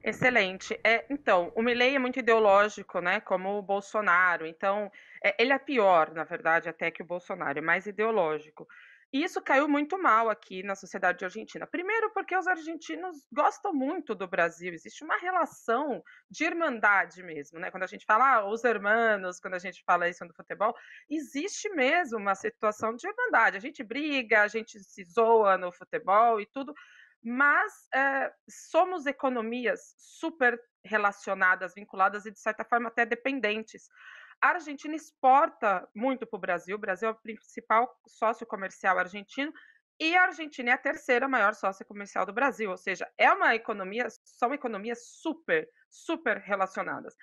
Excelente. Então, o Milei é muito ideológico, né, como o Bolsonaro. Então, ele é pior, na verdade, até que o Bolsonaro, é mais ideológico. E isso caiu muito mal aqui na sociedade argentina. Primeiro porque os argentinos gostam muito do Brasil, existe uma relação de irmandade mesmo, né? Quando a gente fala os hermanos, quando a gente fala isso no futebol, existe mesmo uma situação de irmandade. A gente briga, a gente se zoa no futebol e tudo, mas somos economias super relacionadas, vinculadas e, de certa forma, até dependentes. A Argentina exporta muito para o Brasil é o principal sócio comercial argentino e a Argentina é a terceira maior sócia comercial do Brasil, ou seja, são economias super, super relacionadas.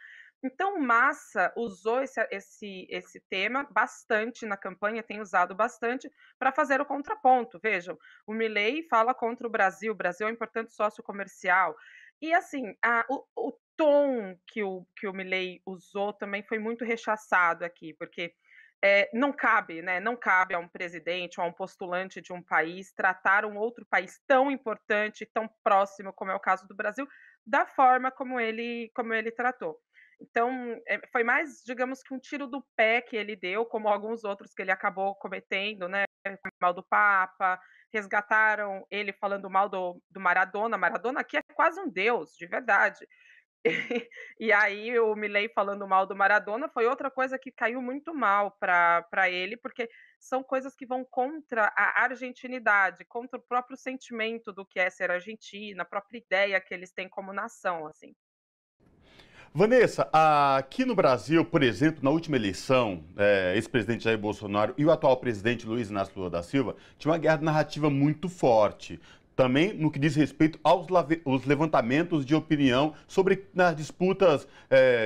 Então, o Massa usou esse tema bastante na campanha, tem usado bastante para fazer o contraponto. Vejam, o Milei fala contra o Brasil é um importante sócio comercial. E assim, tom que o Milei usou também foi muito rechaçado aqui, porque não cabe, né? Não cabe a um presidente ou a um postulante de um país tratar um outro país tão importante, tão próximo, como é o caso do Brasil, da forma como ele tratou. Então, foi mais, digamos que um tiro do pé que ele deu, como alguns outros que ele acabou cometendo, né? Mal do Papa, resgataram ele falando mal do Maradona. Maradona aqui é quase um deus, de verdade. E aí o Milei falando mal do Maradona foi outra coisa que caiu muito mal para ele, porque são coisas que vão contra a argentinidade, contra o próprio sentimento do que é ser argentina, a própria ideia que eles têm como nação, assim. Vanessa, aqui no Brasil, por exemplo, na última eleição, ex-presidente Jair Bolsonaro e o atual presidente Luiz Inácio Lula da Silva tinha uma guerra narrativa muito forte. Também no que diz respeito aos os levantamentos de opinião sobre nas disputas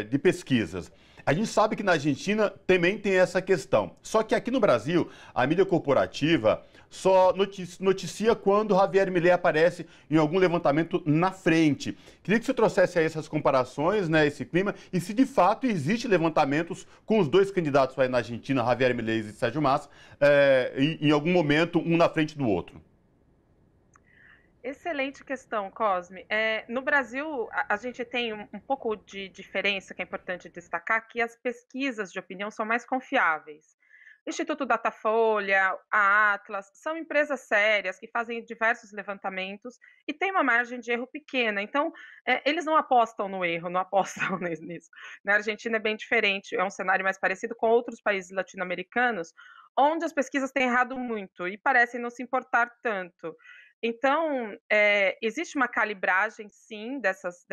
de pesquisas. A gente sabe que na Argentina também tem essa questão. Só que aqui no Brasil, a mídia corporativa só noticia quando Javier Milei aparece em algum levantamento na frente. Queria que você trouxesse aí essas comparações, né, esse clima, e se de fato existe levantamentos com os dois candidatos aí na Argentina, Javier Milei e Sérgio Massa, em algum momento, um na frente do outro. Excelente questão, Cosme. No Brasil, a gente tem um pouco de diferença que é importante destacar, que as pesquisas de opinião são mais confiáveis. O Instituto Datafolha, a Atlas, são empresas sérias que fazem diversos levantamentos e têm uma margem de erro pequena. Então, eles não apostam no erro, não apostam nisso. Na Argentina é bem diferente, é um cenário mais parecido com outros países latino-americanos, onde as pesquisas têm errado muito e parecem não se importar tanto. Então, existe uma calibragem, sim, dessas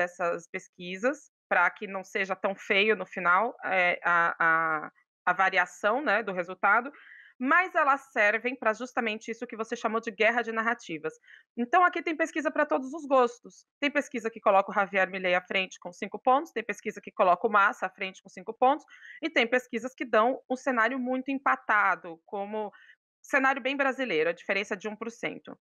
pesquisas, para que não seja tão feio no final a variação, né, do resultado, mas elas servem para justamente isso que você chamou de guerra de narrativas. Então, aqui tem pesquisa para todos os gostos. Tem pesquisa que coloca o Javier Milei à frente com 5 pontos, tem pesquisa que coloca o Massa à frente com 5 pontos, e tem pesquisas que dão um cenário muito empatado, como cenário bem brasileiro, a diferença de 1%.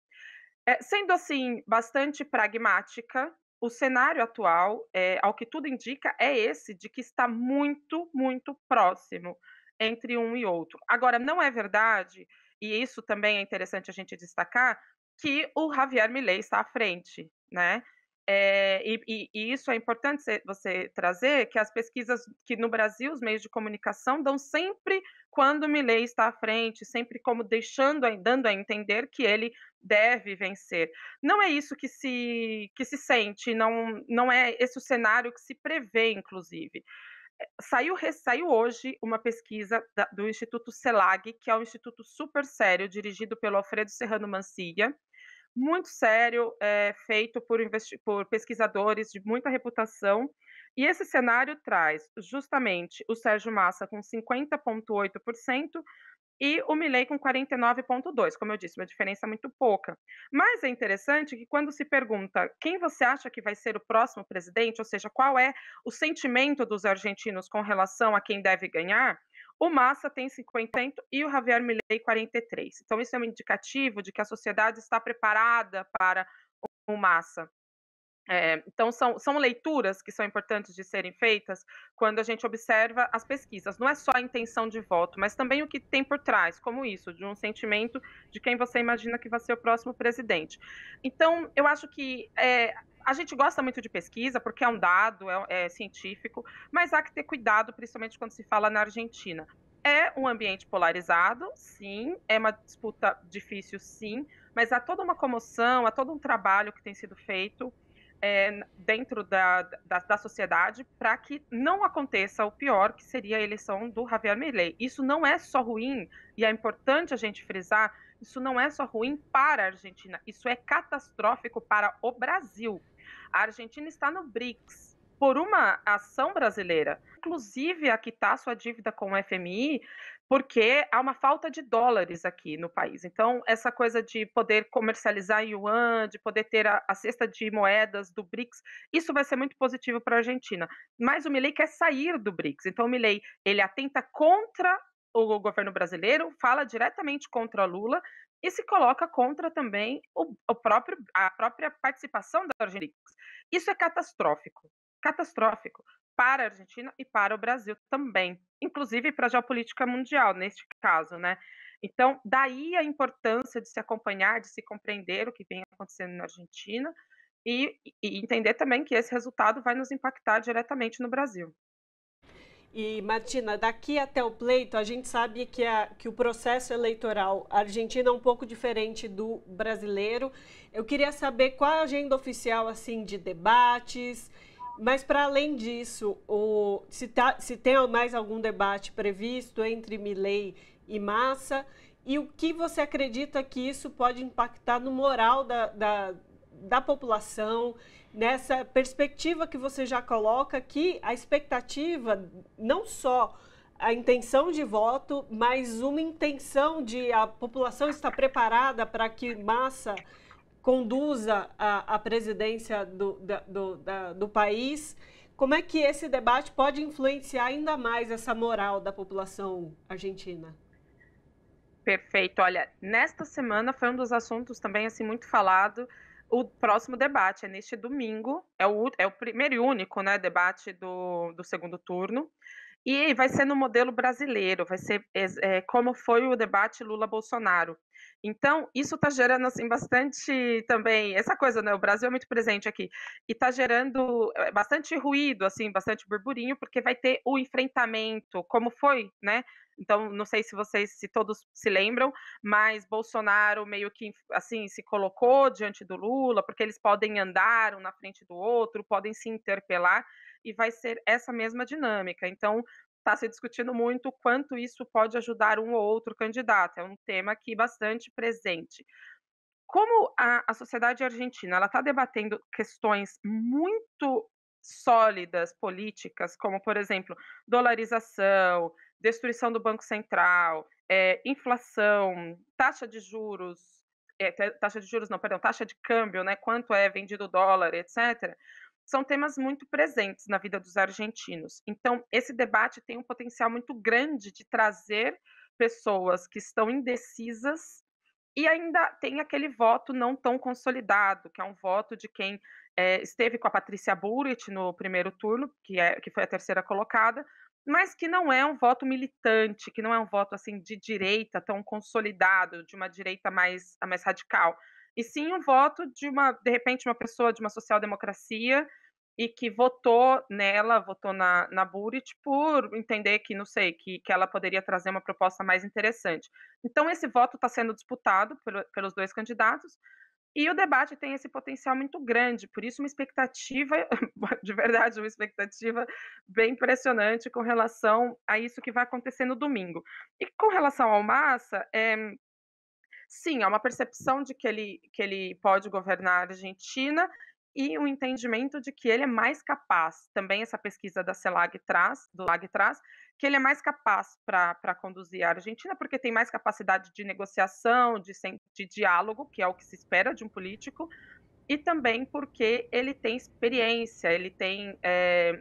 Sendo assim, bastante pragmática, o cenário atual, ao que tudo indica, é esse de que está muito, muito próximo entre um e outro. Agora, não é verdade, e isso também é interessante a gente destacar, que o Javier Milei está à frente, né? E isso é importante você trazer, que as pesquisas que no Brasil os meios de comunicação dão sempre quando o Milei está à frente, sempre como dando a entender que ele deve vencer. Não é isso que se sente, não é esse o cenário que se prevê, inclusive. Saiu hoje uma pesquisa do Instituto CELAG, que é um instituto super sério, dirigido pelo Alfredo Serrano Mancia, muito sério, feito por pesquisadores de muita reputação. E esse cenário traz justamente o Sérgio Massa com 50,8% e o Milei com 49,2%. Como eu disse, uma diferença muito pouca. Mas é interessante que quando se pergunta quem você acha que vai ser o próximo presidente, ou seja, qual é o sentimento dos argentinos com relação a quem deve ganhar, o Massa tem 50% e o Javier Milei 43%. Então isso é um indicativo de que a sociedade está preparada para o Massa. Então, são leituras que são importantes de serem feitas quando a gente observa as pesquisas. Não é só a intenção de voto, mas também o que tem por trás, como isso, de um sentimento de quem você imagina que vai ser o próximo presidente. Então, eu acho que a gente gosta muito de pesquisa, porque é um dado, é científico, mas há que ter cuidado, principalmente quando se fala na Argentina. É um ambiente polarizado, sim, é uma disputa difícil, sim, mas há toda uma comoção, há todo um trabalho que tem sido feito dentro da sociedade para que não aconteça o pior, que seria a eleição do Javier Milei. Isso não é só ruim, e é importante a gente frisar, isso não é só ruim para a Argentina, isso é catastrófico para o Brasil. A Argentina está no BRICS por uma ação brasileira, inclusive a quitar sua dívida com o FMI, porque há uma falta de dólares aqui no país. Então, essa coisa de poder comercializar yuan, de poder ter a cesta de moedas do BRICS, isso vai ser muito positivo para a Argentina. Mas o Milei quer sair do BRICS. Então, o Milei, ele atenta contra o governo brasileiro, fala diretamente contra Lula e se coloca contra também a própria participação da Argentina. Isso é catastrófico. catastrófico para a Argentina e para o Brasil também, inclusive para a geopolítica mundial, neste caso, né? Então, daí a importância de se acompanhar, de se compreender o que vem acontecendo na Argentina e entender também que esse resultado vai nos impactar diretamente no Brasil. E, Martina, daqui até o pleito, a gente sabe que o processo eleitoral argentino é um pouco diferente do brasileiro. Eu queria saber qual a agenda oficial assim, de debates, mas, para além disso, se tem mais algum debate previsto entre Milei e Massa, e o que você acredita que isso pode impactar no moral da população, nessa perspectiva que você já coloca, que a expectativa, não só a intenção de voto, mas uma intenção de a população estar preparada para que Massa conduza a presidência do país. Como é que esse debate pode influenciar ainda mais essa moral da população argentina? Perfeito. Olha, nesta semana foi um dos assuntos também assim muito falado. O próximo debate é neste domingo, é o primeiro e único, né, debate do segundo turno, e vai ser no modelo brasileiro, vai ser como foi o debate Lula-Bolsonaro. Então, isso está gerando assim, bastante também, essa coisa, né, o Brasil é muito presente aqui, e está gerando bastante ruído, assim, bastante burburinho, porque vai ter o enfrentamento, como foi, né? Então, não sei se todos se lembram, mas Bolsonaro meio que assim se colocou diante do Lula, porque eles podem andar um na frente do outro, podem se interpelar, e vai ser essa mesma dinâmica. Então, está se discutindo muito quanto isso pode ajudar um ou outro candidato. É um tema aqui bastante presente. Como a sociedade argentina ela está debatendo questões muito sólidas políticas, como, por exemplo, dolarização, destruição do Banco Central, inflação, taxa de juros, taxa de juros não, perdão, taxa de câmbio, né, quanto é vendido o dólar, etc., são temas muito presentes na vida dos argentinos. Então, esse debate tem um potencial muito grande de trazer pessoas que estão indecisas e ainda tem aquele voto não tão consolidado, que é um voto de quem esteve com a Patrícia Bullrich no primeiro turno, que foi a terceira colocada, mas que não é um voto militante, que não é um voto assim de direita tão consolidado, de uma direita mais radical, e sim um voto de repente, uma pessoa de uma social-democracia e que votou na Bullrich por entender que, não sei, que ela poderia trazer uma proposta mais interessante. Então, esse voto está sendo disputado pelos dois candidatos, e o debate tem esse potencial muito grande, por isso uma expectativa, de verdade, uma expectativa bem impressionante com relação a isso que vai acontecer no domingo. E com relação ao Massa, sim, há uma percepção de que ele pode governar a Argentina e um entendimento de que ele é mais capaz, também essa pesquisa da CELAG traz, que ele é mais capaz para conduzir a Argentina, porque tem mais capacidade de negociação, de diálogo, que é o que se espera de um político, e também porque ele tem experiência, ele tem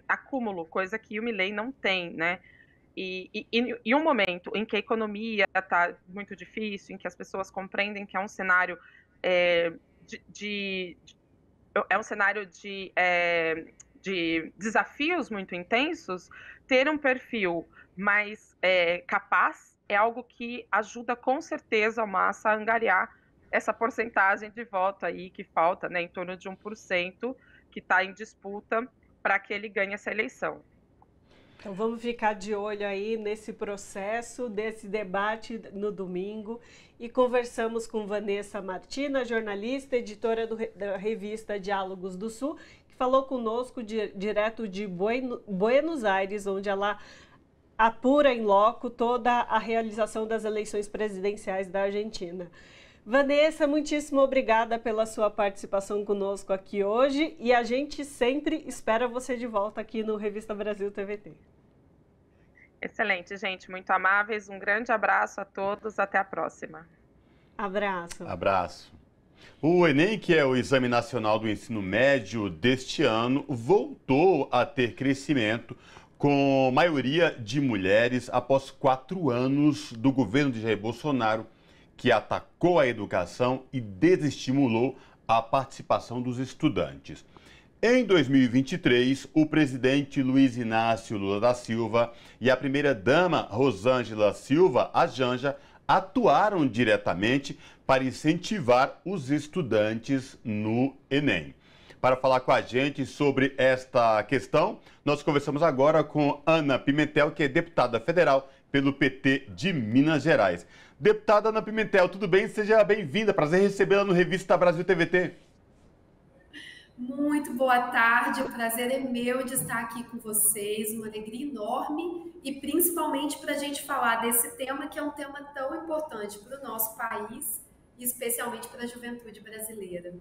acúmulo, coisa que o Milei não tem, né? E um momento em que a economia está muito difícil, em que as pessoas compreendem que é um cenário de desafios muito intensos, ter um perfil mais capaz é algo que ajuda com certeza o Massa a angariar essa porcentagem de voto aí que falta, né, em torno de 1%, que está em disputa para que ele ganhe essa eleição. Então vamos ficar de olho aí nesse processo, desse debate no domingo, e conversamos com Vanessa Martina, jornalista, editora da revista Diálogos do Sul, que falou conosco direto de Buenos Aires, onde ela apura em loco toda a realização das eleições presidenciais da Argentina. Vanessa, muitíssimo obrigada pela sua participação conosco aqui hoje, e a gente sempre espera você de volta aqui no Revista Brasil TVT. Excelente, gente, muito amáveis, um grande abraço a todos, até a próxima. Abraço. Abraço. O Enem, que é o Exame Nacional do Ensino Médio deste ano, voltou a ter crescimento, com maioria de mulheres após 4 anos do governo de Jair Bolsonaro, que atacou a educação e desestimulou a participação dos estudantes. Em 2023, o presidente Luiz Inácio Lula da Silva e a primeira-dama Rosângela Silva, a Janja, atuaram diretamente para incentivar os estudantes no Enem. Para falar com a gente sobre esta questão, nós conversamos agora com Ana Pimentel, que é deputada federal pelo PT de Minas Gerais. Deputada Ana Pimentel, tudo bem? Seja bem-vinda. Prazer recebê-la no Revista Brasil TVT. Muito boa tarde, o prazer é meu de estar aqui com vocês, uma alegria enorme e principalmente para a gente falar desse tema que é um tema tão importante para o nosso país e especialmente para a juventude brasileira.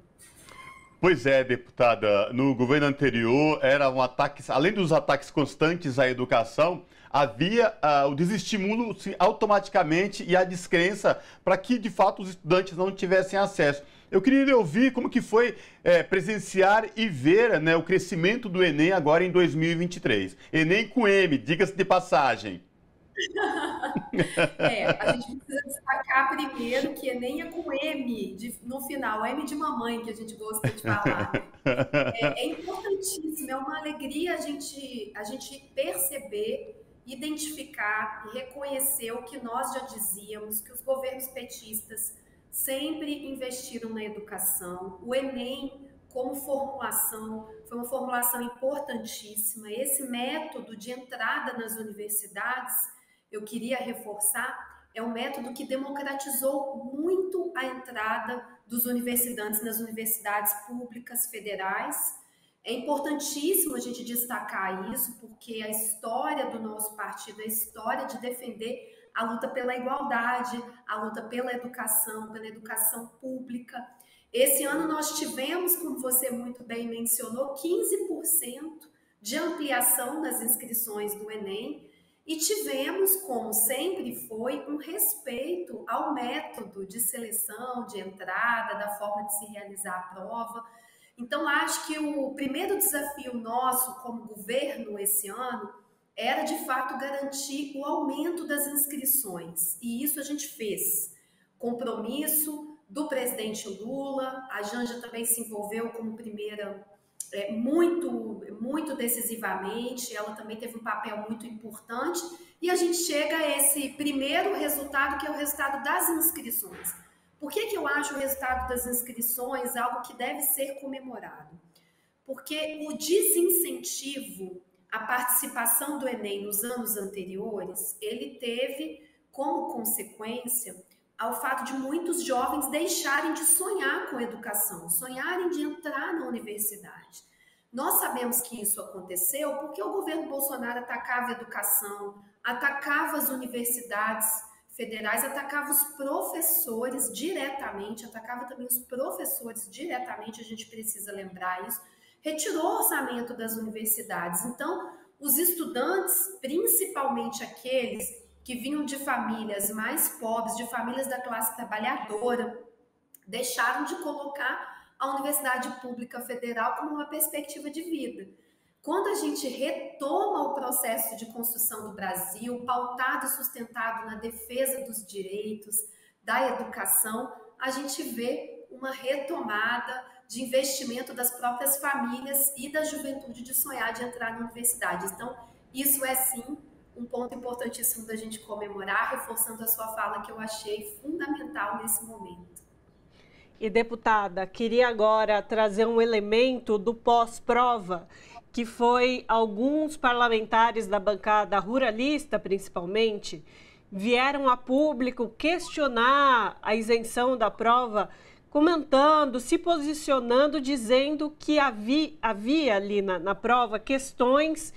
Pois é, deputada, no governo anterior era um ataque, além dos ataques constantes à educação, havia o desestímulo automaticamente e a descrença para que de fato os estudantes não tivessem acesso. Eu queria lhe ouvir como que foi presenciar e ver, né, o crescimento do Enem agora em 2023. Enem com M, diga-se de passagem. A gente precisa destacar primeiro que Enem é com M no final, M de mamãe, que a gente gosta de falar. É importantíssimo, é uma alegria a gente perceber, identificar e reconhecer o que nós já dizíamos, que os governos petistas sempre investiram na educação. O Enem, como formulação, foi uma formulação importantíssima. Esse método de entrada nas universidades, eu queria reforçar, é um método que democratizou muito a entrada dos universitantes nas universidades públicas federais. É importantíssimo a gente destacar isso, porque a história do nosso partido é a história de defender a luta pela igualdade, a luta pela educação pública. Esse ano nós tivemos, como você muito bem mencionou, 15% de ampliação das inscrições do Enem e tivemos, como sempre foi, um respeito ao método de seleção, de entrada, da forma de se realizar a prova. Então, acho que o primeiro desafio nosso como governo esse ano era, de fato, garantir o aumento das inscrições. E isso a gente fez. Compromisso do presidente Lula, a Janja também se envolveu como primeira muito decisivamente, ela também teve um papel muito importante. E a gente chega a esse primeiro resultado, que é o resultado das inscrições. Por que eu acho o resultado das inscrições algo que deve ser comemorado? Porque o desincentivo à participação do Enem nos anos anteriores, ele teve como consequência ao fato de muitos jovens deixarem de sonhar com a educação, sonharem de entrar na universidade. Nós sabemos que isso aconteceu porque o governo Bolsonaro atacava a educação, atacava as universidades federais, atacava os professores diretamente, atacava também os professores diretamente, a gente precisa lembrar isso, retirou o orçamento das universidades. Então, os estudantes, principalmente aqueles que vinham de famílias mais pobres, de famílias da classe trabalhadora, deixaram de colocar a Universidade Pública Federal como uma perspectiva de vida. Quando a gente retoma o processo de construção do Brasil, pautado e sustentado na defesa dos direitos, da educação, a gente vê uma retomada de investimento das próprias famílias e da juventude de sonhar de entrar na universidade. Então, isso é sim um ponto importantíssimo da gente comemorar, reforçando a sua fala, que eu achei fundamental nesse momento. E, deputada, queria agora trazer um elemento do pós-prova, que foi alguns parlamentares da bancada ruralista, principalmente, vieram a público questionar a isenção da prova, comentando, se posicionando, dizendo que havia ali na prova questões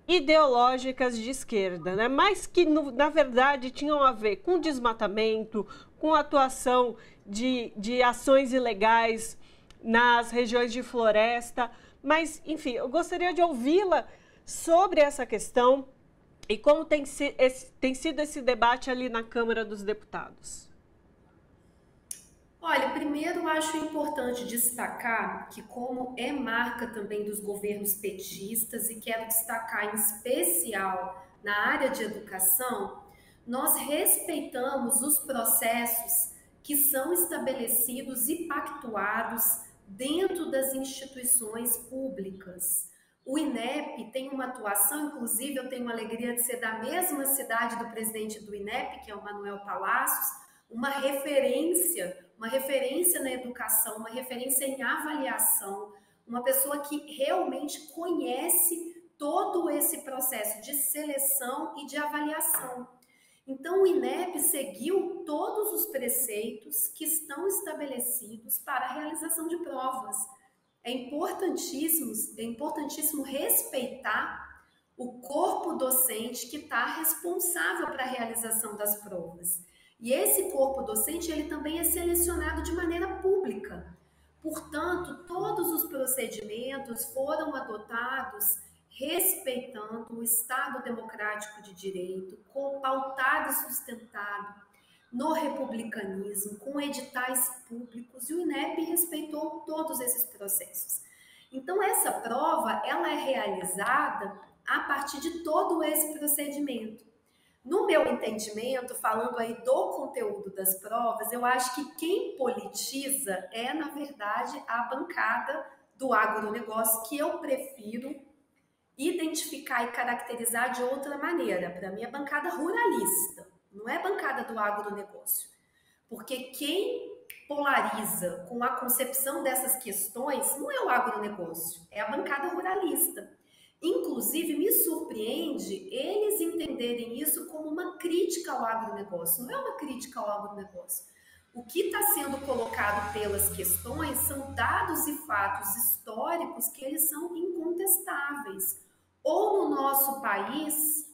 ideológicas de esquerda, né? Mas que, na verdade, tinham a ver com desmatamento, com atuação de ações ilegais nas regiões de floresta. Mas, enfim, eu gostaria de ouvi-la sobre essa questão e como tem sido esse debate ali na Câmara dos Deputados. Olha, primeiro acho importante destacar que, como é marca também dos governos petistas, e quero destacar em especial na área de educação, nós respeitamos os processos que são estabelecidos e pactuados dentro das instituições públicas. O INEP tem uma atuação, inclusive eu tenho a alegria de ser da mesma cidade do presidente do INEP, que é o Manuel Palacios, uma referência na educação, uma referência em avaliação, uma pessoa que realmente conhece todo esse processo de seleção e de avaliação. Então, o INEP seguiu todos os preceitos que estão estabelecidos para a realização de provas. É importantíssimo respeitar o corpo docente que está responsável para a realização das provas. E esse corpo docente, ele também é selecionado de maneira pública. Portanto, todos os procedimentos foram adotados respeitando o Estado democrático de direito, pautado e sustentado no republicanismo, com editais públicos, e o INEP respeitou todos esses processos. Então, essa prova, ela é realizada a partir de todo esse procedimento. No meu entendimento, falando aí do conteúdo das provas, eu acho que quem politiza é, na verdade, a bancada do agronegócio, que eu prefiro identificar e caracterizar de outra maneira. Para mim, é bancada ruralista, não é bancada do agronegócio. Porque quem polariza com a concepção dessas questões não é o agronegócio, é a bancada ruralista. Inclusive, me surpreende eles entenderem isso como uma crítica ao agronegócio. Não é uma crítica ao agronegócio. O que está sendo colocado pelas questões são dados e fatos históricos que eles são incontestáveis. Ou no nosso país,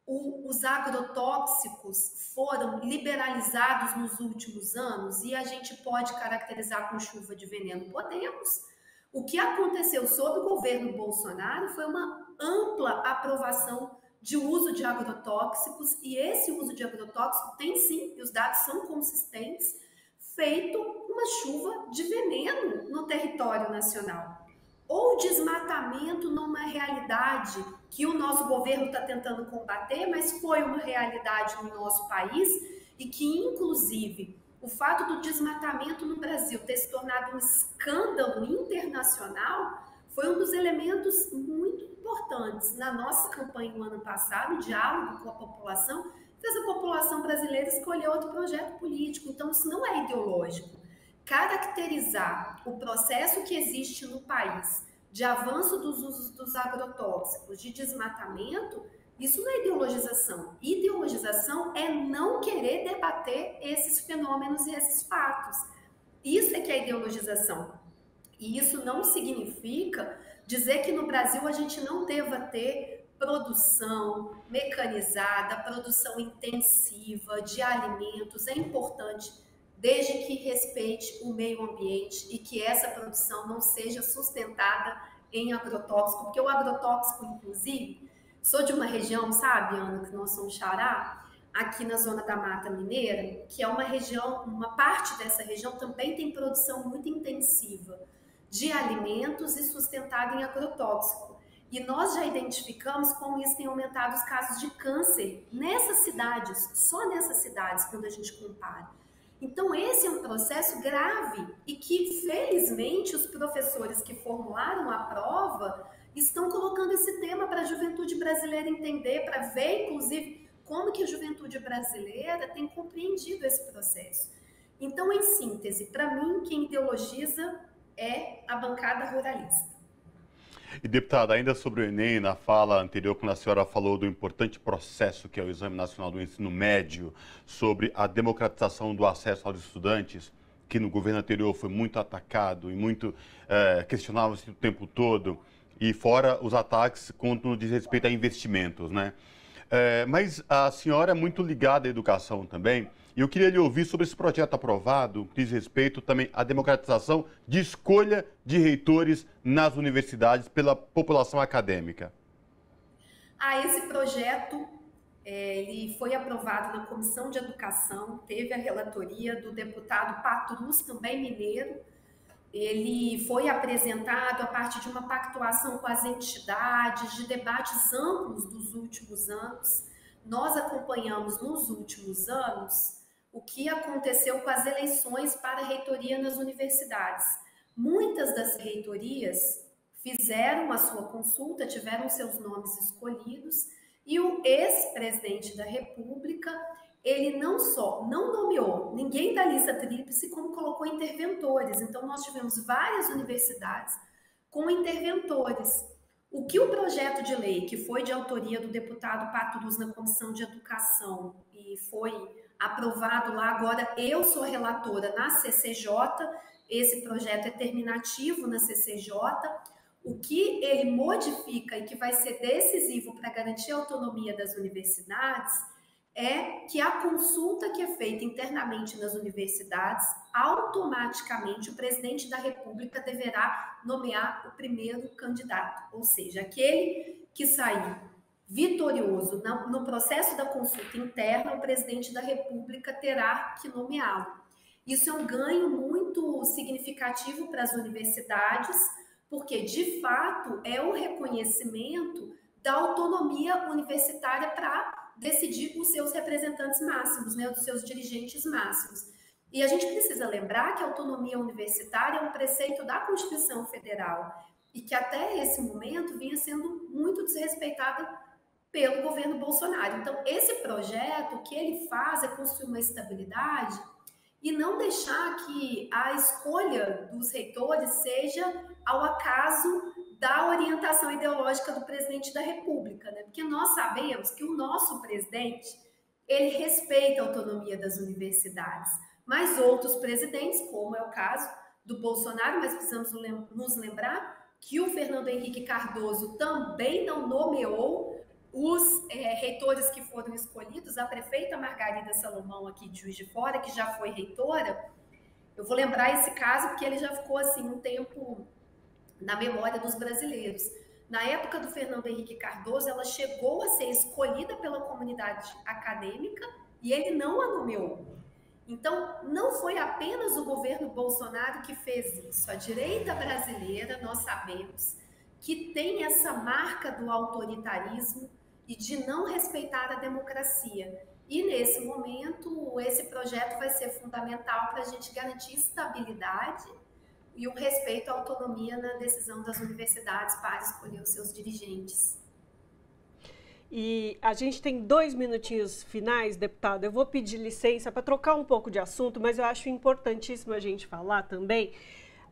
os agrotóxicos foram liberalizados nos últimos anos e a gente pode caracterizar com chuva de veneno? Podemos. O que aconteceu sob o governo Bolsonaro foi uma ampla aprovação de uso de agrotóxicos, e esse uso de agrotóxico tem sim, e os dados são consistentes, feito uma chuva de veneno no território nacional. Ou desmatamento numa realidade que o nosso governo está tentando combater, mas foi uma realidade no nosso país e que, inclusive, o fato do desmatamento no Brasil ter se tornado um escândalo internacional foi um dos elementos muito importantes na nossa campanha no ano passado, o diálogo com a população, fez a população brasileira escolher outro projeto político. Então, isso não é ideológico. Caracterizar o processo que existe no país de avanço dos usos dos agrotóxicos, de desmatamento, isso não é ideologização. Ideologização é não querer debater esses fenômenos e esses fatos. Isso é que é ideologização. E isso não significa dizer que no Brasil a gente não deva ter produção mecanizada, produção intensiva de alimentos. É importante, desde que respeite o meio ambiente e que essa produção não seja sustentada em agrotóxico, porque o agrotóxico, inclusive, sou de uma região, sabe, Ana, que nós somos Xará, aqui na zona da Mata Mineira, que é uma região, uma parte dessa região também tem produção muito intensiva de alimentos e sustentada em agrotóxico. E nós já identificamos como isso tem aumentado os casos de câncer nessas cidades, só nessas cidades, quando a gente compara. Então, esse é um processo grave e que, felizmente, os professores que formularam a prova estão colocando esse tema para a juventude brasileira entender, para ver, inclusive, como que a juventude brasileira tem compreendido esse processo. Então, em síntese, para mim, quem ideologiza é a bancada ruralista. E, deputada, ainda sobre o Enem, na fala anterior, quando a senhora falou do importante processo que é o Exame Nacional do Ensino Médio, sobre a democratização do acesso aos estudantes, que no governo anterior foi muito atacado e muito questionado o tempo todo, e fora os ataques quando diz respeito a investimentos, né? Mas a senhora é muito ligada à educação também, e eu queria lhe ouvir sobre esse projeto aprovado, que diz respeito também à democratização de escolha de reitores nas universidades pela população acadêmica. Esse projeto ele foi aprovado na Comissão de Educação, teve a relatoria do deputado Patrus, também mineiro. Ele foi apresentado a partir de uma pactuação com as entidades, de debates amplos dos últimos anos. Nós acompanhamos nos últimos anos o que aconteceu com as eleições para a reitoria nas universidades. Muitas das reitorias fizeram a sua consulta, tiveram seus nomes escolhidos, e o ex-presidente da República, ele não só não nomeou ninguém da lista tríplice, como colocou interventores. Então, nós tivemos várias universidades com interventores. O que o projeto de lei, que foi de autoria do deputado Patrus na Comissão de Educação e foi aprovado lá, agora eu sou relatora na CCJ, esse projeto é terminativo na CCJ, o que ele modifica e que vai ser decisivo para garantir a autonomia das universidades é que a consulta que é feita internamente nas universidades, automaticamente o presidente da República deverá nomear o primeiro candidato, ou seja, aquele que sair vitorioso no processo da consulta interna, o presidente da República terá que nomeá-lo. Isso é um ganho muito significativo para as universidades, porque, de fato, é o reconhecimento da autonomia universitária para decidir os seus representantes máximos, né, os seus dirigentes máximos. E a gente precisa lembrar que a autonomia universitária é um preceito da Constituição Federal e que até esse momento vinha sendo muito desrespeitada pelo governo Bolsonaro. Então, esse projeto, o que ele faz é construir uma estabilidade e não deixar que a escolha dos reitores seja ao acaso da orientação ideológica do presidente da República, né? Porque nós sabemos que o nosso presidente, ele respeita a autonomia das universidades, mas outros presidentes, como é o caso do Bolsonaro, mas precisamos nos lembrar que o Fernando Henrique Cardoso também não nomeou os reitores que foram escolhidos. A prefeita Margarida Salomão, aqui de Juiz de Fora, que já foi reitora, eu vou lembrar esse caso porque ele já ficou assim um tempo na memória dos brasileiros. Na época do Fernando Henrique Cardoso, ela chegou a ser escolhida pela comunidade acadêmica e ele não a nomeou. Então, não foi apenas o governo Bolsonaro que fez isso. A direita brasileira, nós sabemos, que tem essa marca do autoritarismo e de não respeitar a democracia. E, nesse momento, esse projeto vai ser fundamental para a gente garantir estabilidade e o respeito à autonomia na decisão das universidades para escolher os seus dirigentes. E a gente tem 2 minutinhos finais, deputada. Eu vou pedir licença para trocar um pouco de assunto, mas eu acho importantíssimo a gente falar também.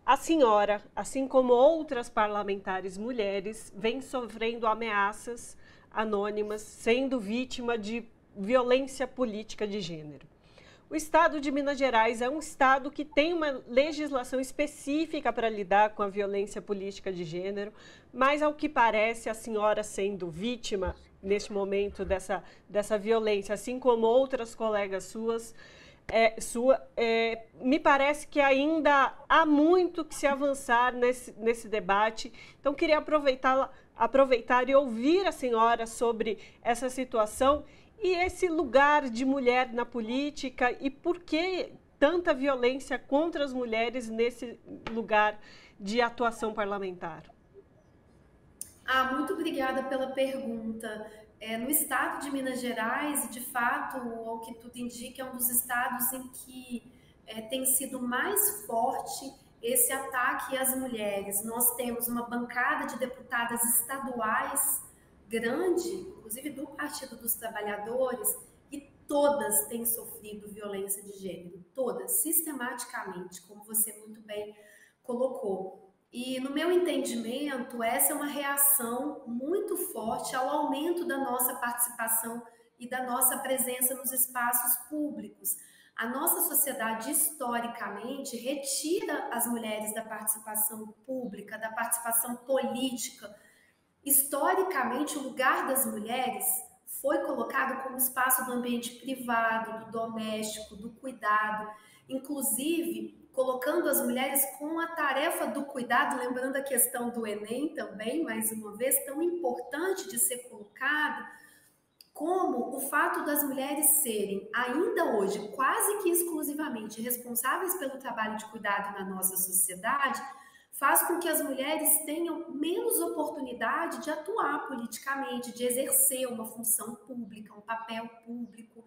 A senhora, assim como outras parlamentares mulheres, vem sofrendo ameaças anônimas, sendo vítima de violência política de gênero. O estado de Minas Gerais é um estado que tem uma legislação específica para lidar com a violência política de gênero, mas, ao que parece, a senhora sendo vítima, neste momento, dessa violência, assim como outras colegas suas, me parece que ainda há muito que se avançar nesse debate. Então, queria aproveitar e ouvir a senhora sobre essa situação e esse lugar de mulher na política e por que tanta violência contra as mulheres nesse lugar de atuação parlamentar. Muito obrigada pela pergunta. No estado de Minas Gerais, de fato, ao que tudo indica, é um dos estados em que tem sido mais forte esse ataque às mulheres. Nós temos uma bancada de deputadas estaduais grande, inclusive do Partido dos Trabalhadores, e todas têm sofrido violência de gênero, todas, sistematicamente, como você muito bem colocou. E, no meu entendimento, essa é uma reação muito forte ao aumento da nossa participação e da nossa presença nos espaços públicos. A nossa sociedade, historicamente, retira as mulheres da participação pública, da participação política. Historicamente, o lugar das mulheres foi colocado como espaço do ambiente privado, do doméstico, do cuidado, inclusive colocando as mulheres com a tarefa do cuidado, lembrando a questão do Enem também, mais uma vez, tão importante de ser colocada, como o fato das mulheres serem, ainda hoje, quase que exclusivamente responsáveis pelo trabalho de cuidado na nossa sociedade, faz com que as mulheres tenham menos oportunidade de atuar politicamente, de exercer uma função pública, um papel público.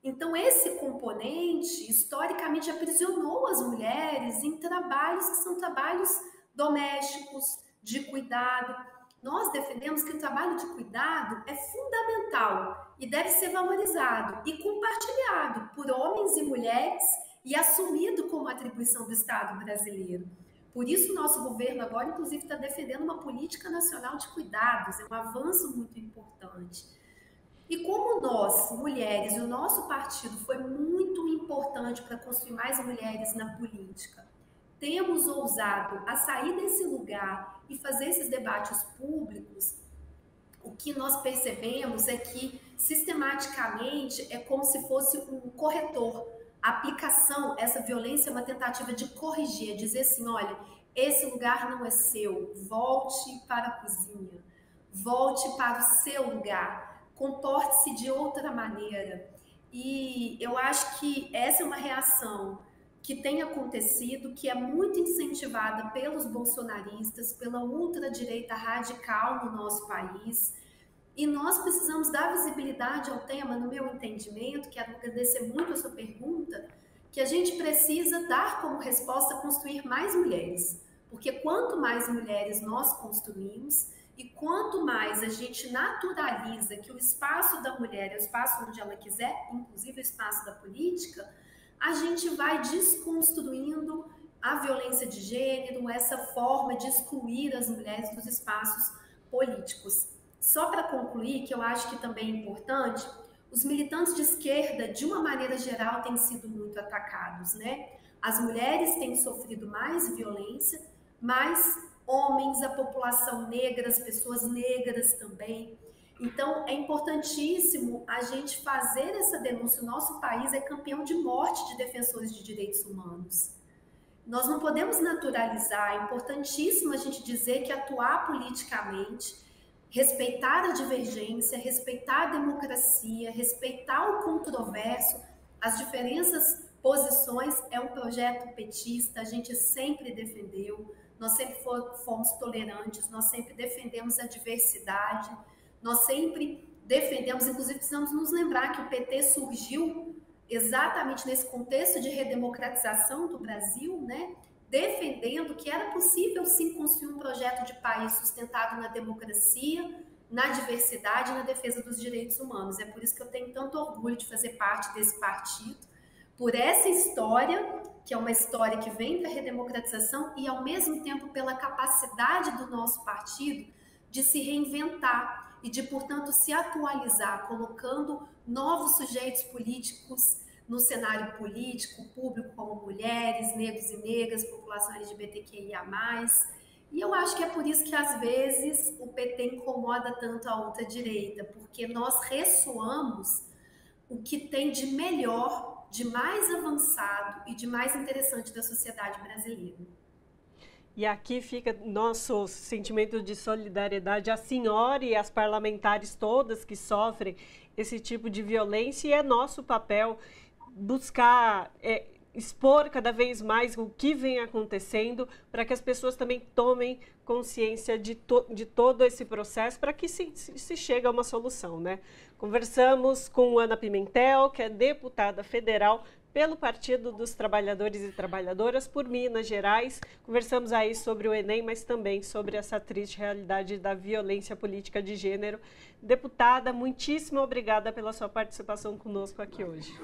Então, esse componente, historicamente, aprisionou as mulheres em trabalhos que são trabalhos domésticos, de cuidado. Nós defendemos que o trabalho de cuidado é fundamental e deve ser valorizado e compartilhado por homens e mulheres e assumido como atribuição do Estado brasileiro. Por isso, o nosso governo agora, inclusive, está defendendo uma política nacional de cuidados, é um avanço muito importante. E como nós, mulheres, o nosso partido foi muito importante para construir mais mulheres na política, temos ousado a sair desse lugar e fazer esses debates públicos, o que nós percebemos é que, sistematicamente, é como se fosse um corretor. A aplicação, essa violência é uma tentativa de corrigir, é dizer assim, olha, esse lugar não é seu, volte para a cozinha, volte para o seu lugar, comporte-se de outra maneira. E eu acho que essa é uma reação que tem acontecido, que é muito incentivada pelos bolsonaristas, pela ultradireita radical no nosso país. E nós precisamos dar visibilidade ao tema, no meu entendimento, quero agradecer muito a sua pergunta, que a gente precisa dar como resposta construir mais mulheres. Porque quanto mais mulheres nós construímos e quanto mais a gente naturaliza que o espaço da mulher é o espaço onde ela quiser, inclusive o espaço da política, a gente vai desconstruindo a violência de gênero, essa forma de excluir as mulheres dos espaços políticos. Só para concluir, que eu acho que também é importante, os militantes de esquerda, de uma maneira geral, têm sido muito atacados, né? As mulheres têm sofrido mais violência, mas homens, a população negra, as pessoas negras também. Então, é importantíssimo a gente fazer essa denúncia. O nosso país é campeão de morte de defensores de direitos humanos. Nós não podemos naturalizar, é importantíssimo a gente dizer que atuar politicamente, respeitar a divergência, respeitar a democracia, respeitar o controverso, as diferenças, posições, é um projeto petista, a gente sempre defendeu, nós sempre fomos tolerantes, nós sempre defendemos a diversidade, nós sempre defendemos, inclusive precisamos nos lembrar que o PT surgiu exatamente nesse contexto de redemocratização do Brasil, né? Defendendo que era possível sim construir um projeto de país sustentado na democracia, na diversidade e na defesa dos direitos humanos. É por isso que eu tenho tanto orgulho de fazer parte desse partido, por essa história, que é uma história que vem da redemocratização e ao mesmo tempo pela capacidade do nosso partido de se reinventar e de, portanto, se atualizar, colocando novos sujeitos políticos no cenário político, público, como mulheres, negros e negras, população LGBTQIA+. E eu acho que é por isso que, às vezes, o PT incomoda tanto a ultradireita, porque nós ressoamos o que tem de melhor, de mais avançado e de mais interessante da sociedade brasileira. E aqui fica nosso sentimento de solidariedade à senhora e às parlamentares todas que sofrem esse tipo de violência, e é nosso papel buscar expor cada vez mais o que vem acontecendo para que as pessoas também tomem consciência de todo esse processo para que se chegue a uma solução, né? Conversamos com Ana Pimentel, que é deputada federal pelo Partido dos Trabalhadores e Trabalhadoras por Minas Gerais. Conversamos aí sobre o Enem, mas também sobre essa triste realidade da violência política de gênero. Deputada, muitíssimo obrigada pela sua participação conosco aqui hoje.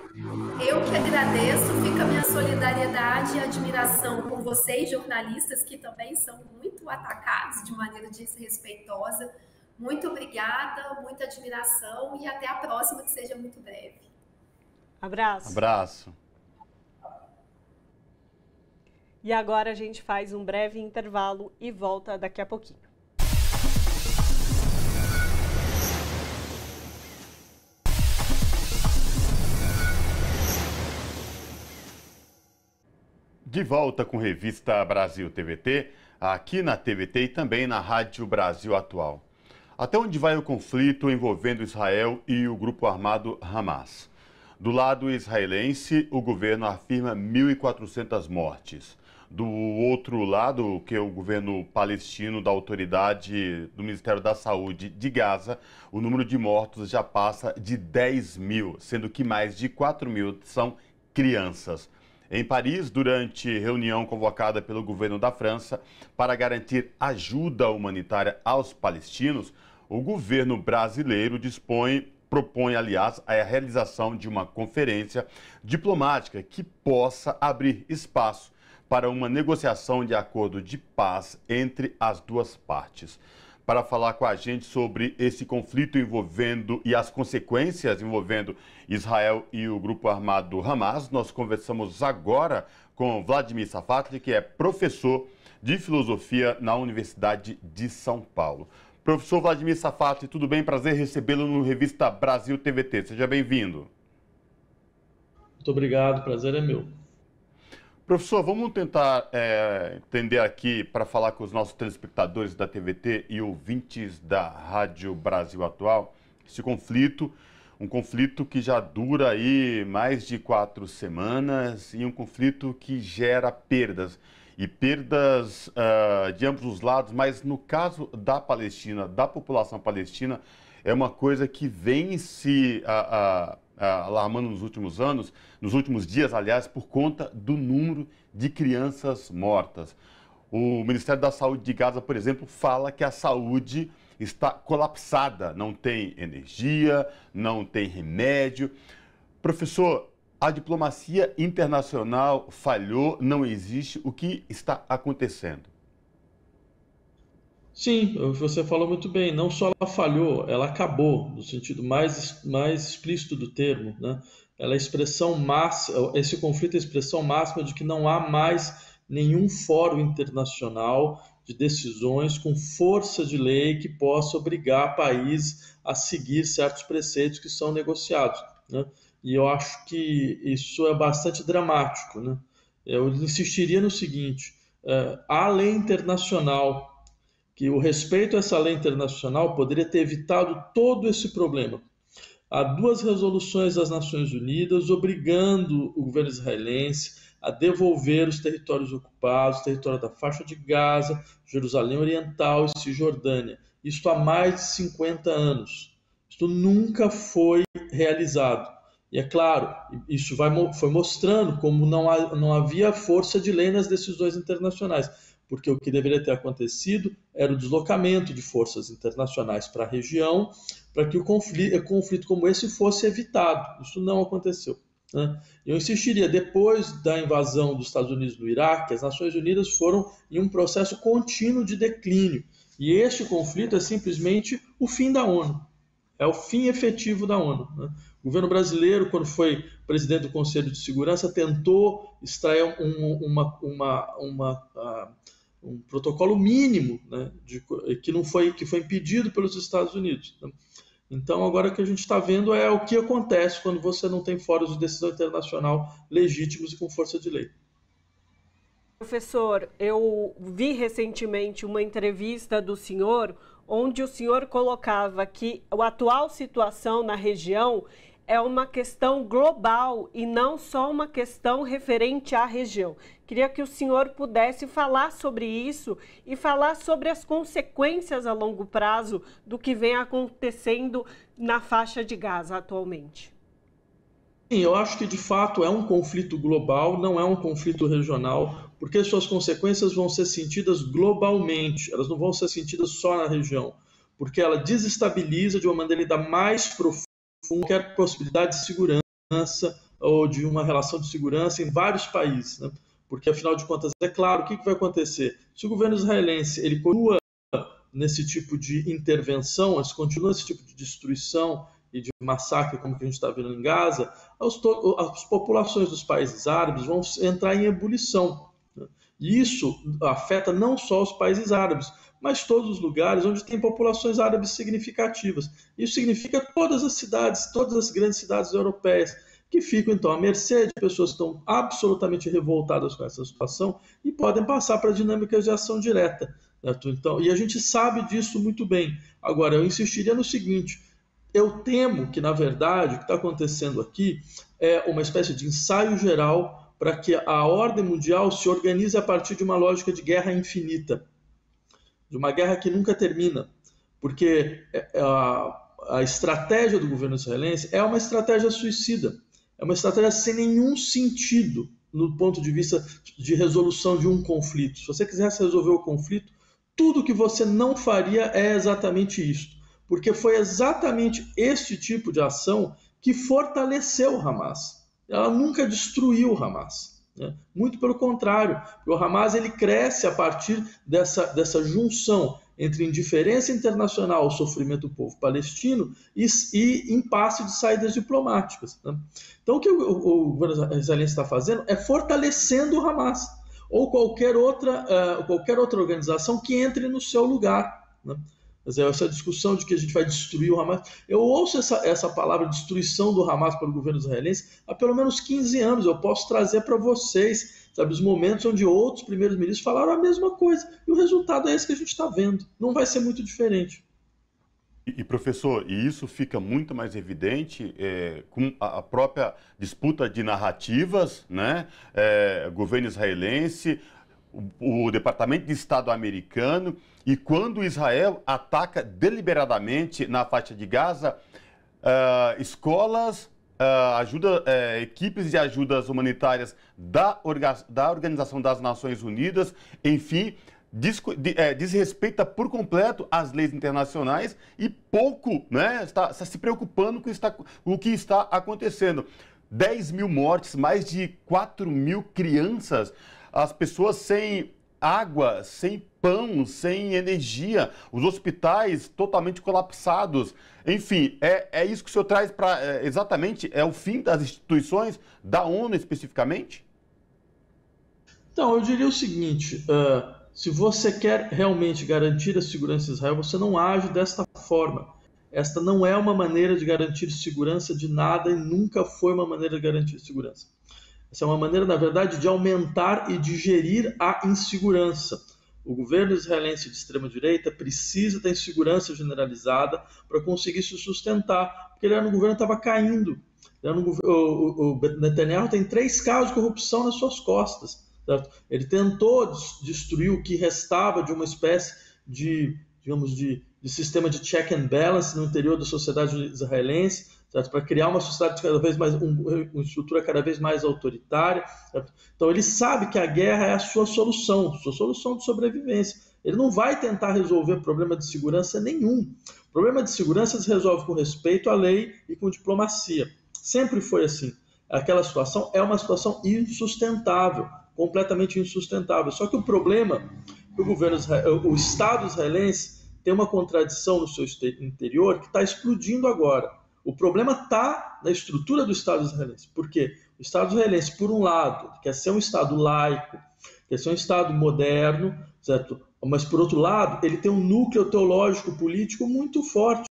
Eu que agradeço, fica a minha solidariedade e admiração por vocês, jornalistas, que também são muito atacados de maneira desrespeitosa. Muito obrigada, muita admiração e até a próxima, que seja muito breve. Abraço. Abraço. E agora a gente faz um breve intervalo e volta daqui a pouquinho. De volta com Revista Brasil TVT, aqui na TVT e também na Rádio Brasil Atual. Até onde vai o conflito envolvendo Israel e o grupo armado Hamas? Do lado israelense, o governo afirma 1.400 mortes. Do outro lado, que é o governo palestino, da autoridade do Ministério da Saúde de Gaza, o número de mortos já passa de 10 mil, sendo que mais de 4 mil são crianças. Em Paris, durante reunião convocada pelo governo da França para garantir ajuda humanitária aos palestinos, o governo brasileiro propõe, aliás, a realização de uma conferência diplomática que possa abrir espaço para uma negociação de acordo de paz entre as duas partes. Para falar com a gente sobre esse conflito envolvendo e as consequências envolvendo Israel e o grupo armado Hamas, nós conversamos agora com Vladimir Safatli, que é professor de filosofia na Universidade de São Paulo. Professor Vladimir Safatli, tudo bem? Prazer recebê-lo no Revista Brasil TVT. Seja bem-vindo. Muito obrigado, prazer é meu. Professor, vamos tentar entender aqui, para falar com os nossos telespectadores da TVT e ouvintes da Rádio Brasil Atual, esse conflito, um conflito que já dura aí mais de 4 semanas e um conflito que gera perdas. E perdas de ambos os lados, mas no caso da Palestina, da população palestina, é uma coisa que vem se alarmando nos últimos dias, aliás, por conta do número de crianças mortas. O Ministério da Saúde de Gaza, por exemplo, fala que a saúde está colapsada, não tem energia, não tem remédio. Professor, a diplomacia internacional falhou, não existe. O que está acontecendo? Sim, você falou muito bem. Não só ela falhou, ela acabou, no sentido mais explícito do termo, né? Ela é a expressão máxima, esse conflito é a expressão máxima de que não há mais nenhum fórum internacional de decisões com força de lei que possa obrigar países a seguir certos preceitos que são negociados, né? E eu acho que isso é bastante dramático, né? Eu insistiria no seguinte: a lei internacional, que o respeito a essa lei internacional poderia ter evitado todo esse problema. Há 2 resoluções das Nações Unidas obrigando o governo israelense a devolver os territórios ocupados, território da faixa de Gaza, Jerusalém Oriental e Cisjordânia. Isto há mais de 50 anos. Isto nunca foi realizado. E é claro, isso foi mostrando como não havia força de lei nas decisões internacionais, porque o que deveria ter acontecido era o deslocamento de forças internacionais para a região, para que o conflito como esse fosse evitado. Isso não aconteceu, né? Eu insistiria, depois da invasão dos Estados Unidos no Iraque, as Nações Unidas foram em um processo contínuo de declínio, e este conflito é simplesmente o fim da ONU. É o fim efetivo da ONU, né? O governo brasileiro, quando foi presidente do Conselho de Segurança, tentou extrair um protocolo mínimo, né, que foi impedido pelos Estados Unidos, né? Então, agora o que a gente está vendo é o que acontece quando você não tem fóruns de decisão internacional legítimos e com força de lei. Professor, eu vi recentemente uma entrevista do senhor, onde o senhor colocava que a atual situação na região é uma questão global e não só uma questão referente à região. Queria que o senhor pudesse falar sobre isso e falar sobre as consequências a longo prazo do que vem acontecendo na faixa de Gaza atualmente. Sim, eu acho que de fato é um conflito global, não é um conflito regional, porque suas consequências vão ser sentidas globalmente, elas não vão ser sentidas só na região, porque ela desestabiliza de uma maneira ainda mais profunda qualquer possibilidade de segurança ou de uma relação de segurança em vários países, né? Porque, afinal de contas, é claro, o que vai acontecer? Se o governo israelense ele continua nesse tipo de intervenção, se continua nesse tipo de destruição e de massacre como que a gente está vendo em Gaza, as populações dos países árabes vão entrar em ebulição, né? E isso afeta não só os países árabes, mas todos os lugares onde tem populações árabes significativas. Isso significa todas as cidades, todas as grandes cidades europeias, que ficam então à mercê de pessoas que estão absolutamente revoltadas com essa situação e podem passar para dinâmicas de ação direta, né? Então, e a gente sabe disso muito bem. Agora, eu insistiria no seguinte: eu temo que, na verdade, o que está acontecendo aqui é uma espécie de ensaio geral para que a ordem mundial se organize a partir de uma lógica de guerra infinita, de uma guerra que nunca termina, porque a estratégia do governo israelense é uma estratégia suicida, é uma estratégia sem nenhum sentido no ponto de vista de resolução de um conflito. Se você quisesse resolver o conflito, tudo que você não faria é exatamente isso, porque foi exatamente este tipo de ação que fortaleceu o Hamas. Ela nunca destruiu o Hamas, né? Muito pelo contrário, o Hamas ele cresce a partir dessa junção entre indiferença internacional ao sofrimento do povo palestino e impasse de saídas diplomáticas, né? Então o que o governo israelense está fazendo é fortalecendo o Hamas ou qualquer outra organização que entre no seu lugar, né? Essa discussão de que a gente vai destruir o Hamas. Eu ouço essa palavra destruição do Hamas pelo governo israelense há pelo menos 15 anos. Eu posso trazer para vocês, sabe, os momentos onde outros primeiros ministros falaram a mesma coisa. E o resultado é esse que a gente está vendo. Não vai ser muito diferente. E professor, e isso fica muito mais evidente com a própria disputa de narrativas, né? Governo israelense, o Departamento de Estado americano, e quando Israel ataca deliberadamente na faixa de Gaza escolas, equipes de ajudas humanitárias da Organização das Nações Unidas, enfim, desrespeita por completo as leis internacionais e pouco, né, está se preocupando com o que está acontecendo. 10 mil mortes, mais de 4 mil crianças, as pessoas sem água, sem pão, sem energia, os hospitais totalmente colapsados. Enfim, é isso que o senhor traz para exatamente, é o fim das instituições, da ONU especificamente? Então, eu diria o seguinte, se você quer realmente garantir a segurança de Israel, você não age desta forma. Esta não é uma maneira de garantir segurança de nada e nunca foi uma maneira de garantir segurança. Essa é uma maneira, na verdade, de aumentar e de gerir a insegurança. O governo israelense de extrema-direita precisa da insegurança generalizada para conseguir se sustentar, porque ele era um governo que estava caindo. O Netanyahu tem 3 casos de corrupção nas suas costas, certo? Ele tentou destruir o que restava de uma espécie de, digamos, de sistema de check and balance no interior da sociedade israelense, para criar uma sociedade cada vez mais, uma estrutura cada vez mais autoritária, certo? Então ele sabe que a guerra é a sua solução de sobrevivência. Ele não vai tentar resolver problema de segurança nenhum. O problema de segurança se resolve com respeito à lei e com diplomacia. Sempre foi assim. Aquela situação é uma situação insustentável, completamente insustentável. Só que o problema é que o Estado israelense tem uma contradição no seu interior que está explodindo agora. O problema está na estrutura do Estado israelense. Por quê? O Estado israelense, por um lado, quer ser um Estado laico, quer ser um Estado moderno, certo? Mas, por outro lado, ele tem um núcleo teológico político muito forte.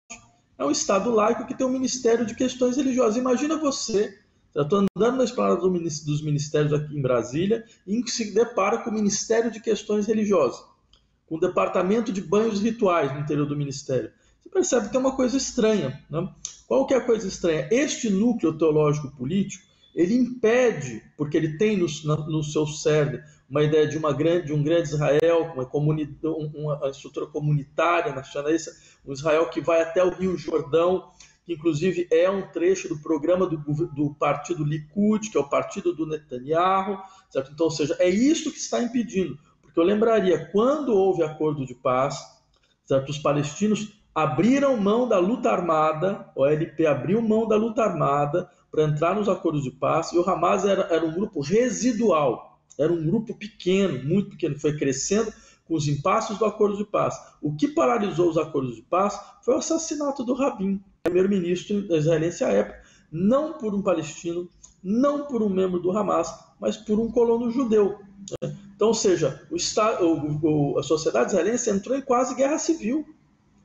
É um Estado laico que tem um Ministério de Questões Religiosas. Imagina você, eu estou andando na esplanada dos ministérios aqui em Brasília e se depara com o Ministério de Questões Religiosas, com o Departamento de Banhos Rituais no interior do Ministério. Você percebe que é uma coisa estranha, né? Qual que é a coisa estranha? Este núcleo teológico político, ele impede, porque ele tem no seu cerne uma ideia de um grande Israel, uma estrutura comunitária, nacionalista, um Israel que vai até o Rio Jordão, que inclusive é um trecho do programa do partido Likud, que é o partido do Netanyahu, certo? Então, ou seja, é isso que está impedindo. Porque eu lembraria, quando houve acordo de paz, certo? Os palestinos abriram mão da luta armada, o OLP abriu mão da luta armada para entrar nos acordos de paz, e o Hamas era um grupo residual, era um grupo pequeno, muito pequeno, foi crescendo com os impasses do acordo de paz. O que paralisou os acordos de paz foi o assassinato do Rabin, primeiro-ministro israelense à época, não por um palestino, não por um membro do Hamas, mas por um colono judeu. Então, ou seja, a sociedade israelense entrou em quase guerra civil,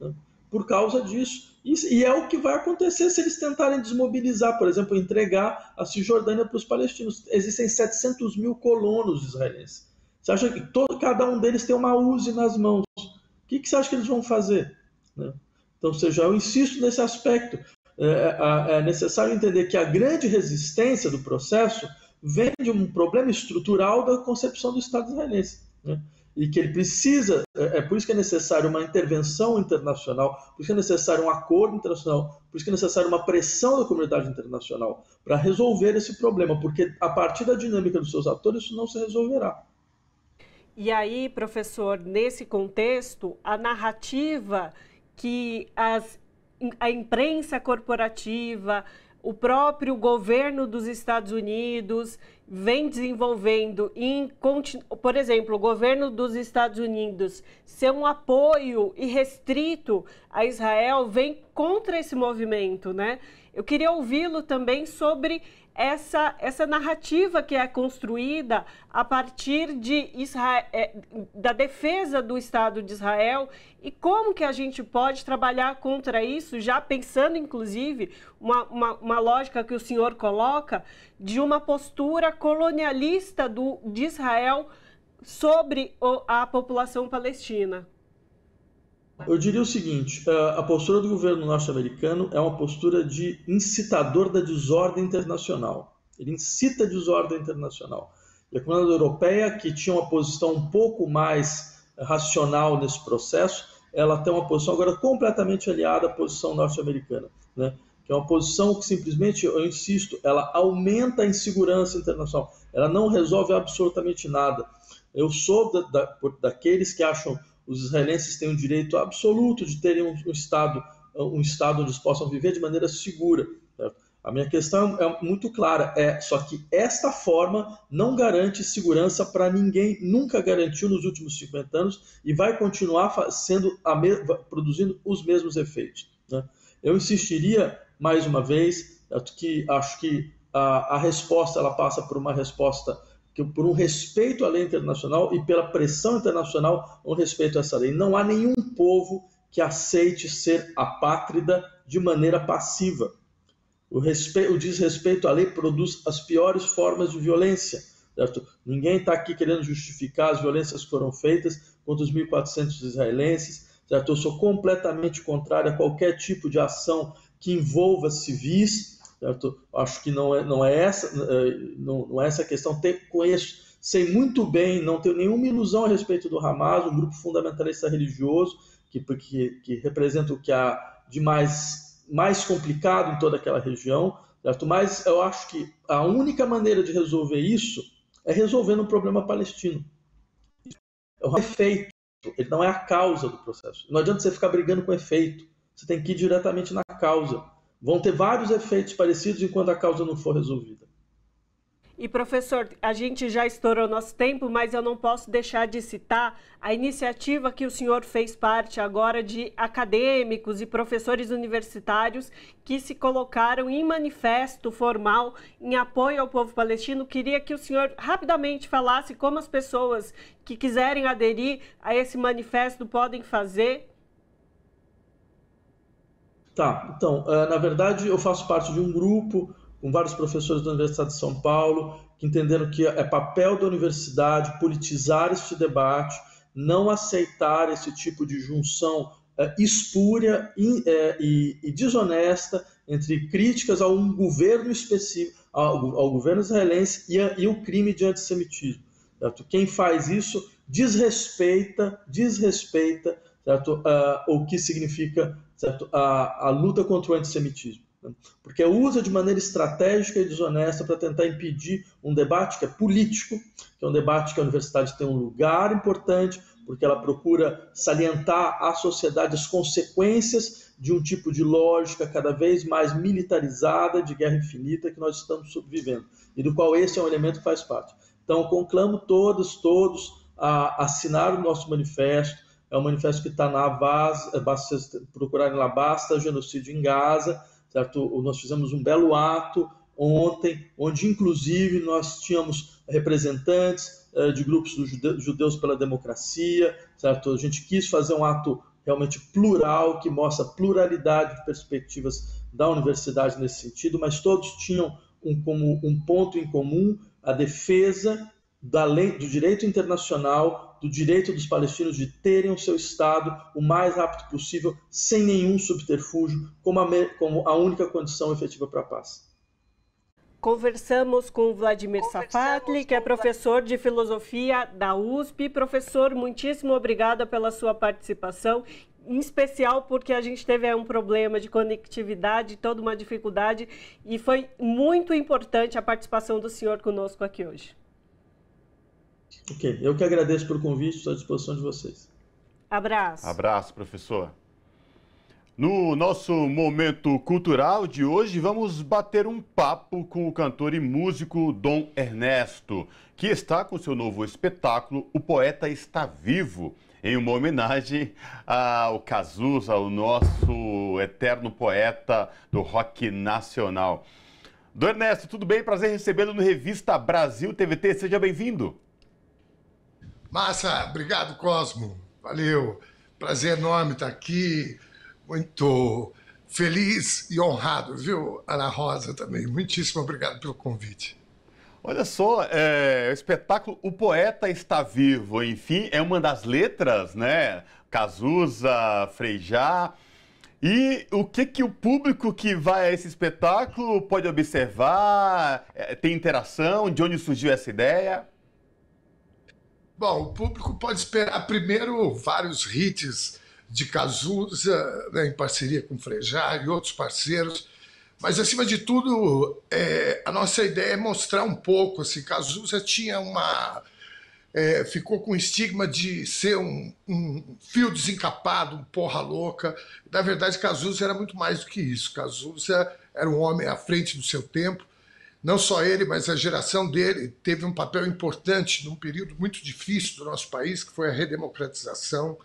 né, por causa disso. E é o que vai acontecer se eles tentarem desmobilizar, por exemplo, entregar a Cisjordânia para os palestinos. Existem 700 mil colonos israelenses. Você acha que cada um deles tem uma Uzi nas mãos? O que você acha que eles vão fazer? Né? Então, ou seja, eu insisto nesse aspecto. É necessário entender que a grande resistência do processo vem de um problema estrutural da concepção do Estado israelense, né? E que ele precisa, por isso que é necessário uma intervenção internacional, por isso que é necessário um acordo internacional, por isso que é necessário uma pressão da comunidade internacional para resolver esse problema, porque a partir da dinâmica dos seus atores isso não se resolverá. E aí, professor, nesse contexto, a narrativa que a imprensa corporativa, o próprio governo dos Estados Unidos vem desenvolvendo, por exemplo, o governo dos Estados Unidos ser um apoio irrestrito a Israel, vem contra esse movimento, né? Eu queria ouvi-lo também sobre essa narrativa que é construída a partir de Israel, da defesa do Estado de Israel, e como que a gente pode trabalhar contra isso, já pensando, inclusive, uma lógica que o senhor coloca de uma postura colonialista de Israel sobre a população palestina. Eu diria o seguinte, a postura do governo norte-americano é uma postura de incitador da desordem internacional. Ele incita a desordem internacional. E a comunidade europeia, que tinha uma posição um pouco mais racional nesse processo, ela tem uma posição agora completamente aliada à posição norte-americana, né? Que é uma posição que simplesmente, eu insisto, ela aumenta a insegurança internacional. Ela não resolve absolutamente nada. Eu sou daqueles que acham os israelenses têm o direito absoluto de terem um estado onde eles possam viver de maneira segura, certo? A minha questão é muito clara, só que esta forma não garante segurança para ninguém, nunca garantiu nos últimos 50 anos e vai continuar produzindo os mesmos efeitos, né? Eu insistiria, mais uma vez, que acho que a resposta ela passa por uma resposta por um respeito à lei internacional e pela pressão internacional, um respeito a essa lei. Não há nenhum povo que aceite ser apátrida de maneira passiva. O desrespeito à lei produz as piores formas de violência, certo? Ninguém está aqui querendo justificar as violências que foram feitas contra os 1.400 israelenses, certo? Eu sou completamente contrário a qualquer tipo de ação que envolva civis, certo? Acho que não é essa a questão. Sei muito bem, não tenho nenhuma ilusão a respeito do Hamas, um grupo fundamentalista religioso que representa o que há de mais complicado em toda aquela região, certo? Mas eu acho que a única maneira de resolver isso é resolvendo o problema palestino. É o efeito, ele não é a causa do processo. Não adianta você ficar brigando com o efeito, você tem que ir diretamente na causa. Vão ter vários efeitos parecidos enquanto a causa não for resolvida. E, professor, a gente já estourou nosso tempo, mas eu não posso deixar de citar a iniciativa que o senhor fez parte agora de acadêmicos e professores universitários que se colocaram em manifesto formal em apoio ao povo palestino. Queria que o senhor rapidamente falasse como as pessoas que quiserem aderir a esse manifesto podem fazer. Tá, então, na verdade eu faço parte de um grupo com vários professores da Universidade de São Paulo que entenderam que é papel da universidade politizar este debate, não aceitar esse tipo de junção espúria e desonesta entre críticas a um governo específico, ao governo israelense e o crime de antissemitismo, certo? Quem faz isso desrespeita certo? O que significa, certo? A luta contra o antissemitismo, né? Porque usa de maneira estratégica e desonesta para tentar impedir um debate que é político, que é um debate que a universidade tem um lugar importante, porque ela procura salientar à sociedade as consequências de um tipo de lógica cada vez mais militarizada de guerra infinita que nós estamos sobrevivendo, e do qual esse é um elemento que faz parte. Então, eu conclamo todos a assinar o nosso manifesto. É um manifesto que está na Avaz, basta vocês procurarem lá, basta genocídio em Gaza, certo? Nós fizemos um belo ato ontem, onde inclusive nós tínhamos representantes de grupos dos judeus pela democracia, certo? A gente quis fazer um ato realmente plural, que mostra a pluralidade de perspectivas da universidade nesse sentido, mas todos tinham um ponto em comum: a defesa da lei, do direito internacional, do direito dos palestinos de terem o seu Estado o mais rápido possível, sem nenhum subterfúgio, como a única condição efetiva para a paz. Conversamos com Vladimir Safatli, que é professor de filosofia da USP. Professor, muitíssimo obrigada pela sua participação, em especial porque a gente teve um problema de conectividade, toda uma dificuldade, e foi muito importante a participação do senhor conosco aqui hoje. Ok, eu que agradeço pelo convite, estou à disposição de vocês. Abraço. Abraço, professor. No nosso momento cultural de hoje, vamos bater um papo com o cantor e músico Dom Ernesto, que está com seu novo espetáculo O Poeta Está Vivo, em uma homenagem ao Cazuza, o nosso eterno poeta do rock nacional. Dom Ernesto, tudo bem? Prazer recebê-lo no Revista Brasil TVT. Seja bem-vindo. Massa, obrigado, Cosmo. Valeu. Prazer enorme estar aqui. Muito feliz e honrado, viu, Ana Rosa, também. Muitíssimo obrigado pelo convite. Olha só, o espetáculo O Poeta Está Vivo, enfim, é uma das letras, né? Cazuza, Frejá. E o que o público que vai a esse espetáculo pode observar? Tem interação? De onde surgiu essa ideia? Bom, o público pode esperar primeiro vários hits de Cazuza, né, em parceria com Frejá e outros parceiros, mas acima de tudo a nossa ideia é mostrar um pouco, assim, Cazuza tinha ficou com o estigma de ser um fio desencapado, um porra louca. Na verdade, Cazuza era muito mais do que isso. Cazuza era um homem à frente do seu tempo. Não só ele, mas a geração dele teve um papel importante num período muito difícil do nosso país, que foi a redemocratização.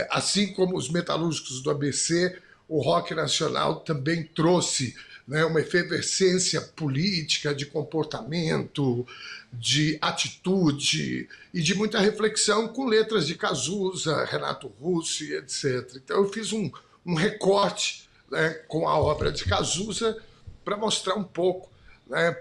Assim como os metalúrgicos do ABC, o rock nacional também trouxe, né, uma efervescência política, de comportamento, de atitude e de muita reflexão, com letras de Cazuza, Renato Russo e etc. Então eu fiz um recorte, né, com a obra de Cazuza para mostrar um pouco, né,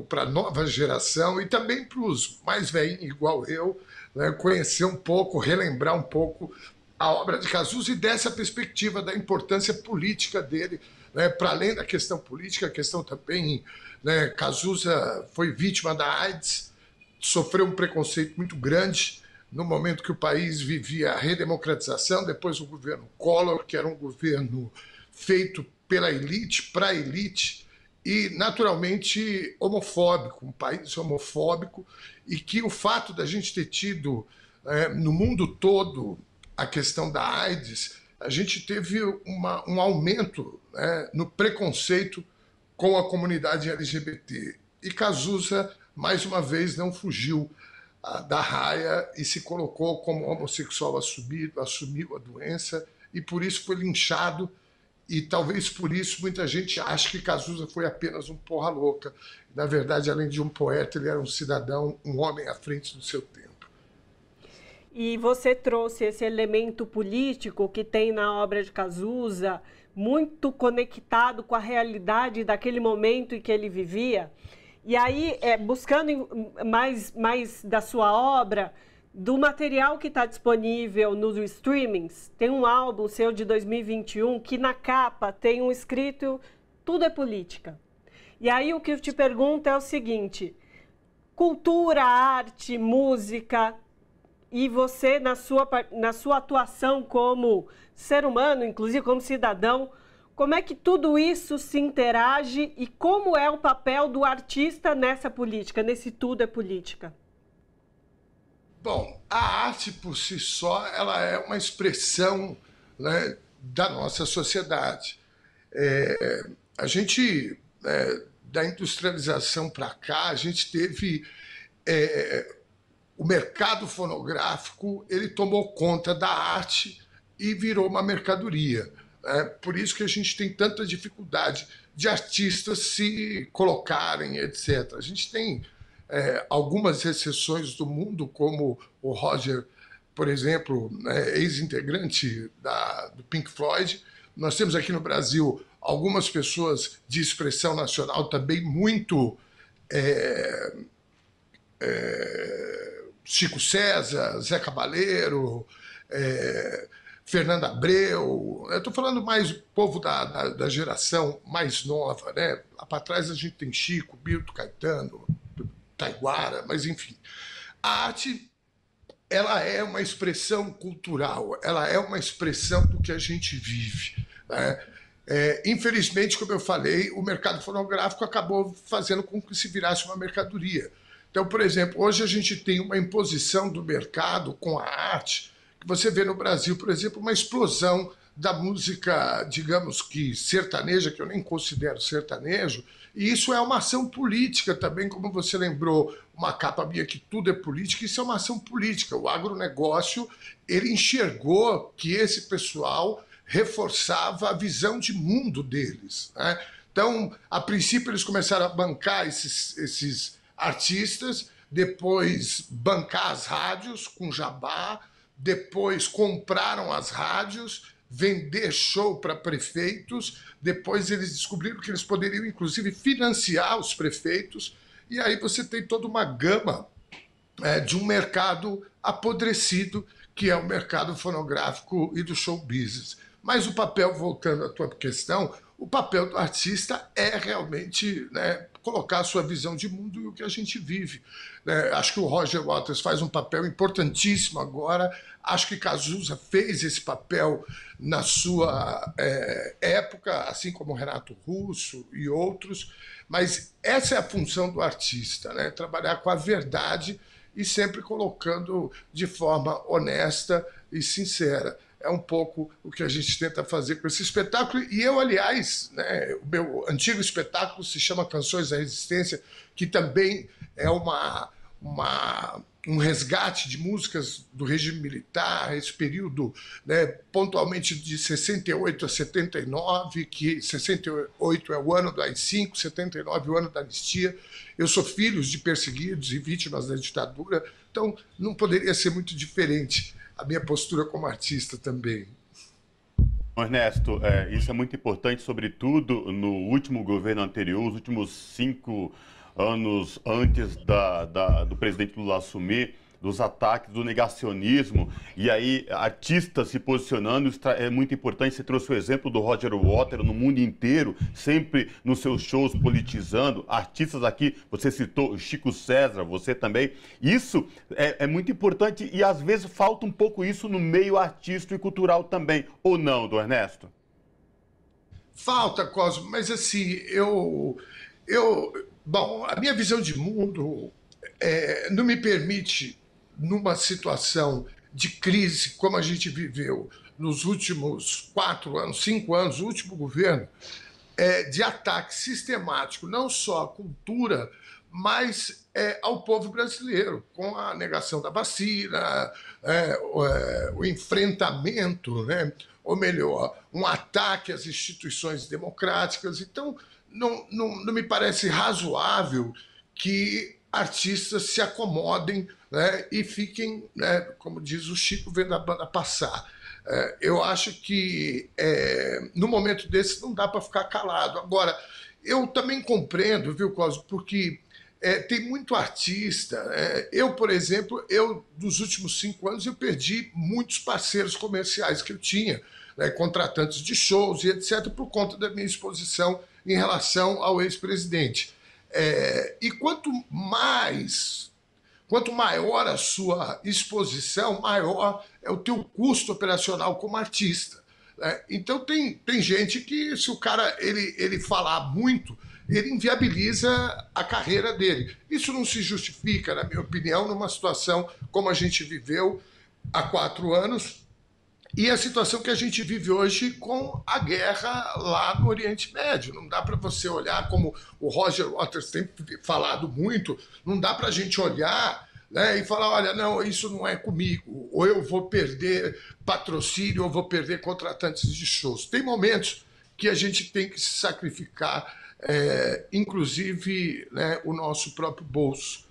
para a nova geração e também para os mais velhinhos, igual eu, né, conhecer um pouco, relembrar um pouco a obra de Cazuza e dessa perspectiva da importância política dele, né, para além da questão política, a questão também, né, Cazuza foi vítima da AIDS, sofreu um preconceito muito grande no momento que o país vivia a redemocratização, depois o governo Collor, que era um governo feito pela elite, para a elite, e naturalmente homofóbico, um país homofóbico, e que o fato da gente ter tido no mundo todo a questão da AIDS, a gente teve um aumento, né, no preconceito com a comunidade LGBT. E Cazuza, mais uma vez, não fugiu da raia e se colocou como homossexual assumiu a doença e por isso foi linchado. E talvez por isso muita gente acha que Cazuza foi apenas um porra louca. Na verdade, além de um poeta, ele era um cidadão, um homem à frente do seu tempo. E você trouxe esse elemento político que tem na obra de Cazuza, muito conectado com a realidade daquele momento em que ele vivia. E aí, buscando mais da sua obra, do material que está disponível nos streamings, tem um álbum seu de 2021 que na capa tem um escrito "Tudo é política". E aí o que eu te pergunto é o seguinte: cultura, arte, música, e você na sua atuação como ser humano, inclusive como cidadão, como é que tudo isso se interage e como é o papel do artista nessa política, nesse tudo é política? Bom, a arte por si só ela é uma expressão, né, da nossa sociedade. A gente, da industrialização para cá, a gente teve o mercado fonográfico, ele tomou conta da arte e virou uma mercadoria. Por isso que a gente tem tanta dificuldade de artistas se colocarem, etc. A gente tem algumas exceções do mundo, como o Roger, por exemplo, ex-integrante do Pink Floyd. Nós temos aqui no Brasil algumas pessoas de expressão nacional também muito... Chico César, Zé Cabaleiro, Fernando Abreu, eu estou falando mais do povo da geração mais nova, né? Lá para trás a gente tem Chico, Milton, Caetano, Taiguara, mas enfim. A arte, ela é uma expressão cultural, ela é uma expressão do que a gente vive, né? Infelizmente, como eu falei, o mercado fonográfico acabou fazendo com que se virasse uma mercadoria. Então, por exemplo, hoje a gente tem uma imposição do mercado com a arte, que você vê no Brasil, por exemplo, uma explosão da música, digamos que sertaneja, que eu nem considero sertanejo, e isso é uma ação política também, como você lembrou, uma capa minha que tudo é política, isso é uma ação política. O agronegócio, ele enxergou que esse pessoal reforçava a visão de mundo deles, né? Então, a princípio, eles começaram a bancar esses artistas, depois bancar as rádios com jabá, depois compraram as rádios, vender show para prefeitos, depois eles descobriram que eles poderiam, inclusive, financiar os prefeitos, e aí você tem toda uma gama de um mercado apodrecido, que é o mercado fonográfico e do show business. Mas o papel, voltando à tua questão, o papel do artista é realmente, né, colocar a sua visão de mundo e o que a gente vive. Acho que o Roger Waters faz um papel importantíssimo agora, acho que Cazuza fez esse papel na sua época, assim como Renato Russo e outros, mas essa é a função do artista, né? Trabalhar com a verdade e sempre colocando de forma honesta e sincera. É um pouco o que a gente tenta fazer com esse espetáculo. E eu, aliás, né, o meu antigo espetáculo se chama Canções da Resistência, que também é um resgate de músicas do regime militar, esse período, né, pontualmente de 68 a 79, que 68 é o ano do AI-5, 79 é o ano da anistia. Eu sou filho de perseguidos e vítimas da ditadura, então não poderia ser muito diferente a minha postura como artista também. Ernesto, isso é muito importante, sobretudo no último governo anterior, os últimos 5 anos antes do presidente Lula assumir, dos ataques, do negacionismo, e aí artistas se posicionando, isso é muito importante. Você trouxe o exemplo do Roger Waters no mundo inteiro, sempre nos seus shows politizando, artistas aqui, você citou o Chico César, você também, isso é muito importante e às vezes falta um pouco isso no meio artístico e cultural também, ou não, do Ernesto? Falta, Cosmo, mas assim, bom, a minha visão de mundo não me permite, numa situação de crise como a gente viveu nos últimos 4 anos, 5 anos, o último governo, de ataque sistemático, não só à cultura, mas ao povo brasileiro, com a negação da vacina, o enfrentamento, né? Ou melhor, um ataque às instituições democráticas. Então, não me parece razoável que artistas se acomodem, né, e fiquem, né, como diz o Chico, vendo a banda passar. Eu acho que no momento desse não dá para ficar calado. Agora, eu também compreendo, viu, Cosmo, porque tem muito artista. Eu, por exemplo, dos últimos 5 anos, eu perdi muitos parceiros comerciais que eu tinha, né, contratantes de shows e etc., por conta da minha exposição em relação ao ex-presidente. E quanto maior a sua exposição, maior é o teu custo operacional como artista, né? Então tem gente que, se o cara ele falar muito, ele inviabiliza a carreira dele. Isso não se justifica, na minha opinião, numa situação como a gente viveu há 4 anos, e a situação que a gente vive hoje com a guerra lá no Oriente Médio. Não dá para você olhar, como o Roger Waters tem falado muito, não dá para a gente olhar, né, e falar, olha, não, isso não é comigo, ou eu vou perder patrocínio, ou vou perder contratantes de shows. Tem momentos que a gente tem que se sacrificar, inclusive, né, o nosso próprio bolso.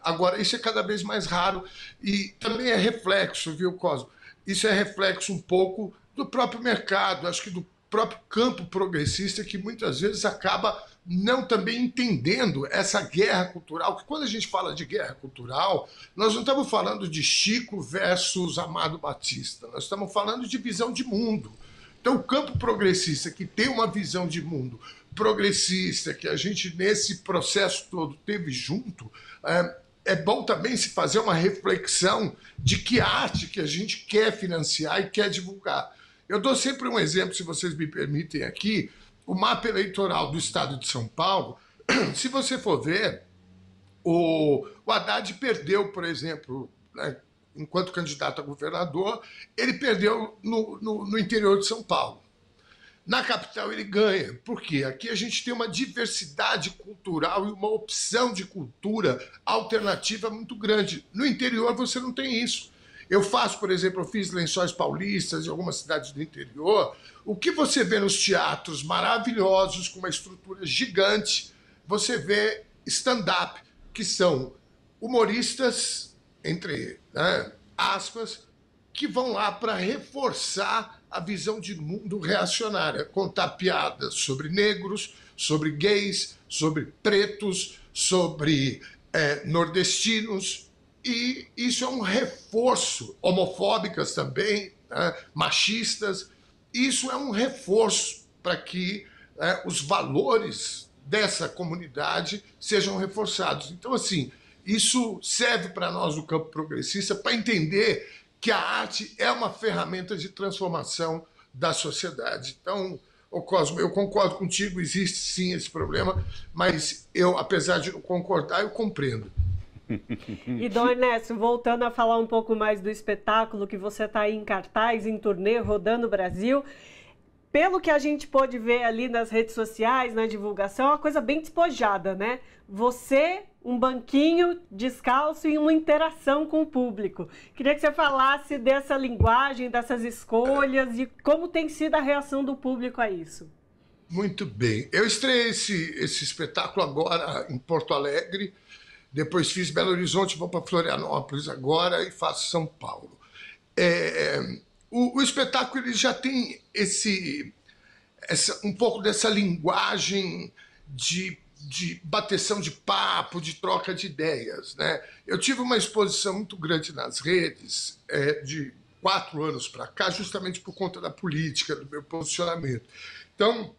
Agora, isso é cada vez mais raro e também é reflexo, viu, Cosmo? Isso é reflexo um pouco do próprio mercado, acho que do próprio campo progressista, que muitas vezes acaba não também entendendo essa guerra cultural, que quando a gente fala de guerra cultural, nós não estamos falando de Chico versus Amado Batista, nós estamos falando de visão de mundo. Então, o campo progressista, que tem uma visão de mundo progressista, que a gente, nesse processo todo, teve junto, é bom também se fazer uma reflexão de que arte que a gente quer financiar e quer divulgar. Eu dou sempre um exemplo, se vocês me permitem aqui, o mapa eleitoral do estado de São Paulo. Se você for ver, o Haddad perdeu, por exemplo, né, enquanto candidato a governador, ele perdeu no interior de São Paulo. Na capital ele ganha. Por quê? Aqui a gente tem uma diversidade cultural e uma opção de cultura alternativa muito grande. No interior você não tem isso. Eu faço, por exemplo, eu fiz Lençóis Paulistas em algumas cidades do interior. O que você vê nos teatros maravilhosos, com uma estrutura gigante, você vê stand-up, que são humoristas, entre aspas, que vão lá para reforçar a visão de mundo reacionária, contar piadas sobre negros, sobre gays, sobre pretos, sobre nordestinos, e isso é um reforço, homofóbicas também, machistas, isso é um reforço para que os valores dessa comunidade sejam reforçados. Então, assim, isso serve para nós do campo progressista para entender que a arte é uma ferramenta de transformação da sociedade. Então, Cosmo, eu concordo contigo, existe sim esse problema, mas eu, apesar de não concordar, eu compreendo. E, Dom Ernesto, voltando a falar um pouco mais do espetáculo que você está aí em cartaz, em turnê, rodando o Brasil, pelo que a gente pôde ver ali nas redes sociais, na divulgação, é uma coisa bem despojada, né? Você, um banquinho descalço e uma interação com o público. Queria que você falasse dessa linguagem, dessas escolhas e como tem sido a reação do público a isso. Muito bem. Eu estreiei esse espetáculo agora em Porto Alegre, depois fiz Belo Horizonte, vou para Florianópolis agora e faço São Paulo. O espetáculo ele já tem um pouco dessa linguagem de bateção de papo, de troca de ideias, né? Eu tive uma exposição muito grande nas redes de 4 anos para cá, justamente por conta da política, do meu posicionamento. Então,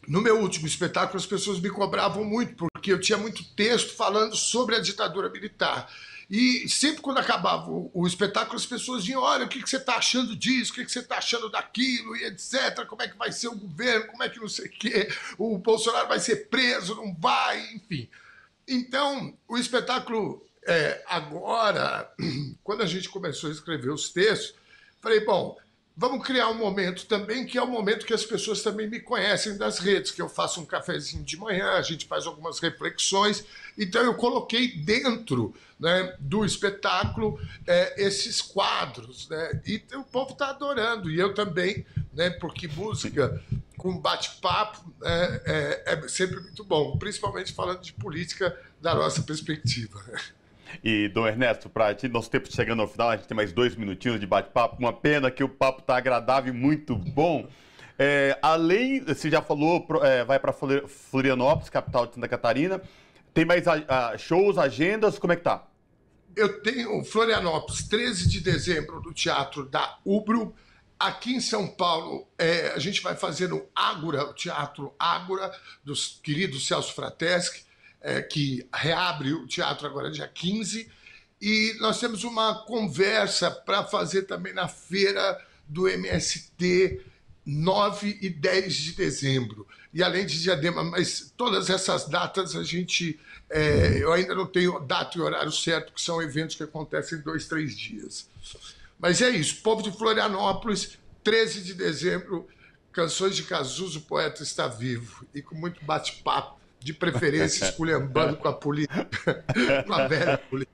no meu último espetáculo, as pessoas me cobravam muito, porque eu tinha muito texto falando sobre a ditadura militar. E sempre quando acabava o espetáculo, as pessoas vinham, olha, o que você está achando disso, o que você está achando daquilo, e etc. Como é que vai ser o governo, como é que não sei o quê, o Bolsonaro vai ser preso, não vai, enfim. Então, o espetáculo, agora, quando a gente começou a escrever os textos, falei, bom, vamos criar um momento também, que é o momento que as pessoas também me conhecem das redes, que eu faço um cafezinho de manhã, a gente faz algumas reflexões. Então, eu coloquei dentro, né, do espetáculo esses quadros, né, e o povo está adorando, e eu também, né, porque música com bate-papo é sempre muito bom, principalmente falando de política da nossa perspectiva. E, Dom Ernesto, para ti, nosso tempo chegando ao final, a gente tem mais 2 minutinhos de bate-papo. Uma pena que o papo está agradável e muito bom. Além, você já falou, vai para Florianópolis, capital de Santa Catarina. Tem mais shows, agendas, como é que tá? Eu tenho Florianópolis, 13 de dezembro, no Teatro da Ubro. Aqui em São Paulo, a gente vai fazer no Ágora, o Teatro Ágora, do querido Celso Frateschi, que reabre o teatro agora dia 15, e nós temos uma conversa para fazer também na feira do MST, 9 e 10 de dezembro. E além de Diadema, mas todas essas datas a gente... eu ainda não tenho data e horário certo, que são eventos que acontecem em 2, 3 dias. Mas é isso, povo de Florianópolis, 13 de dezembro, Canções de Cazuza, o poeta está vivo, e com muito bate-papo, de preferência esculhambando com a política, com a velha política.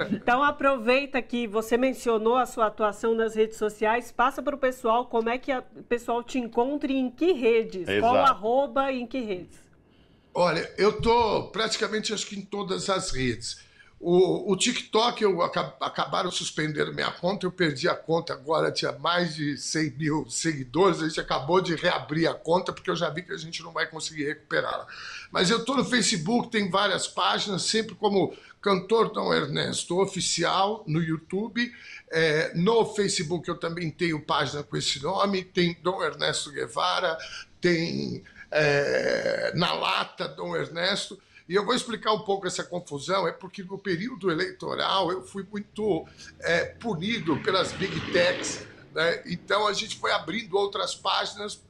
Então aproveita que você mencionou a sua atuação nas redes sociais, passa para o pessoal como é que o pessoal te encontra e em que redes, Exato. Qual arroba e em que redes? Olha, eu estou praticamente acho que em todas as redes. O TikTok, acabaram suspendendo minha conta, eu perdi a conta agora, tinha mais de 100 mil seguidores, a gente acabou de reabrir a conta, porque eu já vi que a gente não vai conseguir recuperá-la. Mas eu estou no Facebook, tem várias páginas, sempre como Cantor Dom Ernesto Oficial, no YouTube. No Facebook eu também tenho página com esse nome, tem Dom Ernesto Guevara, tem Na Lata Dom Ernesto. E eu vou explicar um pouco essa confusão, é porque no período eleitoral eu fui muito punido pelas Big Techs, né? Então a gente foi abrindo outras páginas,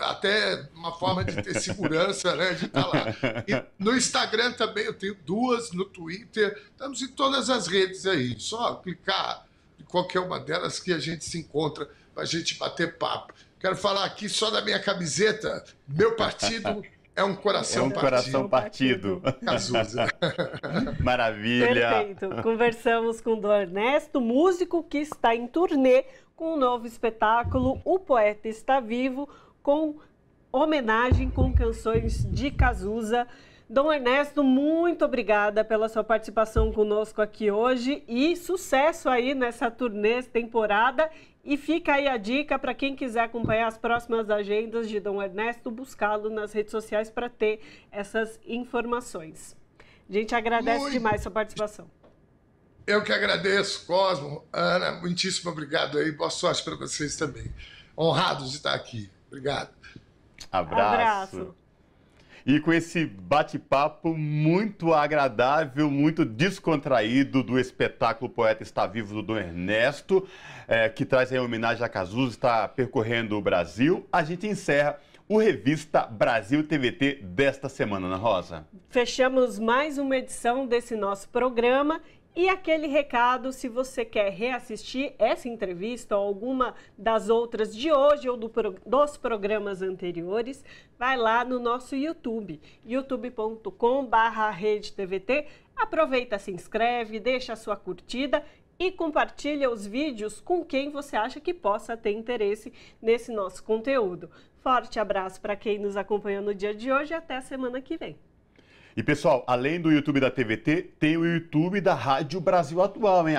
até uma forma de ter segurança, né, de estar lá. E no Instagram também eu tenho 2, no Twitter, estamos em todas as redes aí, só clicar em qualquer uma delas que a gente se encontra para a gente bater papo. Quero falar aqui só da minha camiseta, meu partido... É um coração partido. Coração partido. Cazuza. Maravilha. Perfeito. Conversamos com Dom Ernesto, músico que está em turnê com um novo espetáculo, O Poeta Está Vivo, com homenagem com canções de Cazuza. Dom Ernesto, muito obrigada pela sua participação conosco aqui hoje e sucesso aí nessa turnê, temporada. E fica aí a dica para quem quiser acompanhar as próximas agendas de Dom Ernesto, buscá-lo nas redes sociais para ter essas informações. A gente agradece demais sua participação. Eu que agradeço, Cosmo, Ana, muitíssimo obrigado aí, boa sorte para vocês também. Honrados de estar aqui. Obrigado. Abraço. E com esse bate-papo muito agradável, muito descontraído do espetáculo Poeta Está Vivo do Dom Ernesto, que traz aí a homenagem a Cazuza, está percorrendo o Brasil, a gente encerra o Revista Brasil TVT desta semana, Ana Rosa. Fechamos mais uma edição desse nosso programa. E aquele recado, se você quer reassistir essa entrevista ou alguma das outras de hoje ou dos programas anteriores, vai lá no nosso YouTube, youtube.com/RedeTVT. Aproveita, se inscreve, deixa a sua curtida e compartilha os vídeos com quem você acha que possa ter interesse nesse nosso conteúdo. Forte abraço para quem nos acompanhou no dia de hoje e até a semana que vem. E pessoal, além do YouTube da TVT, tem o YouTube da Rádio Brasil Atual, hein?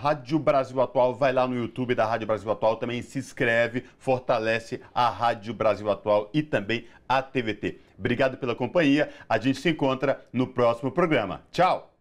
@Rádio Brasil Atual, vai lá no YouTube da Rádio Brasil Atual, também se inscreve, fortalece a Rádio Brasil Atual e também a TVT. Obrigado pela companhia, a gente se encontra no próximo programa. Tchau!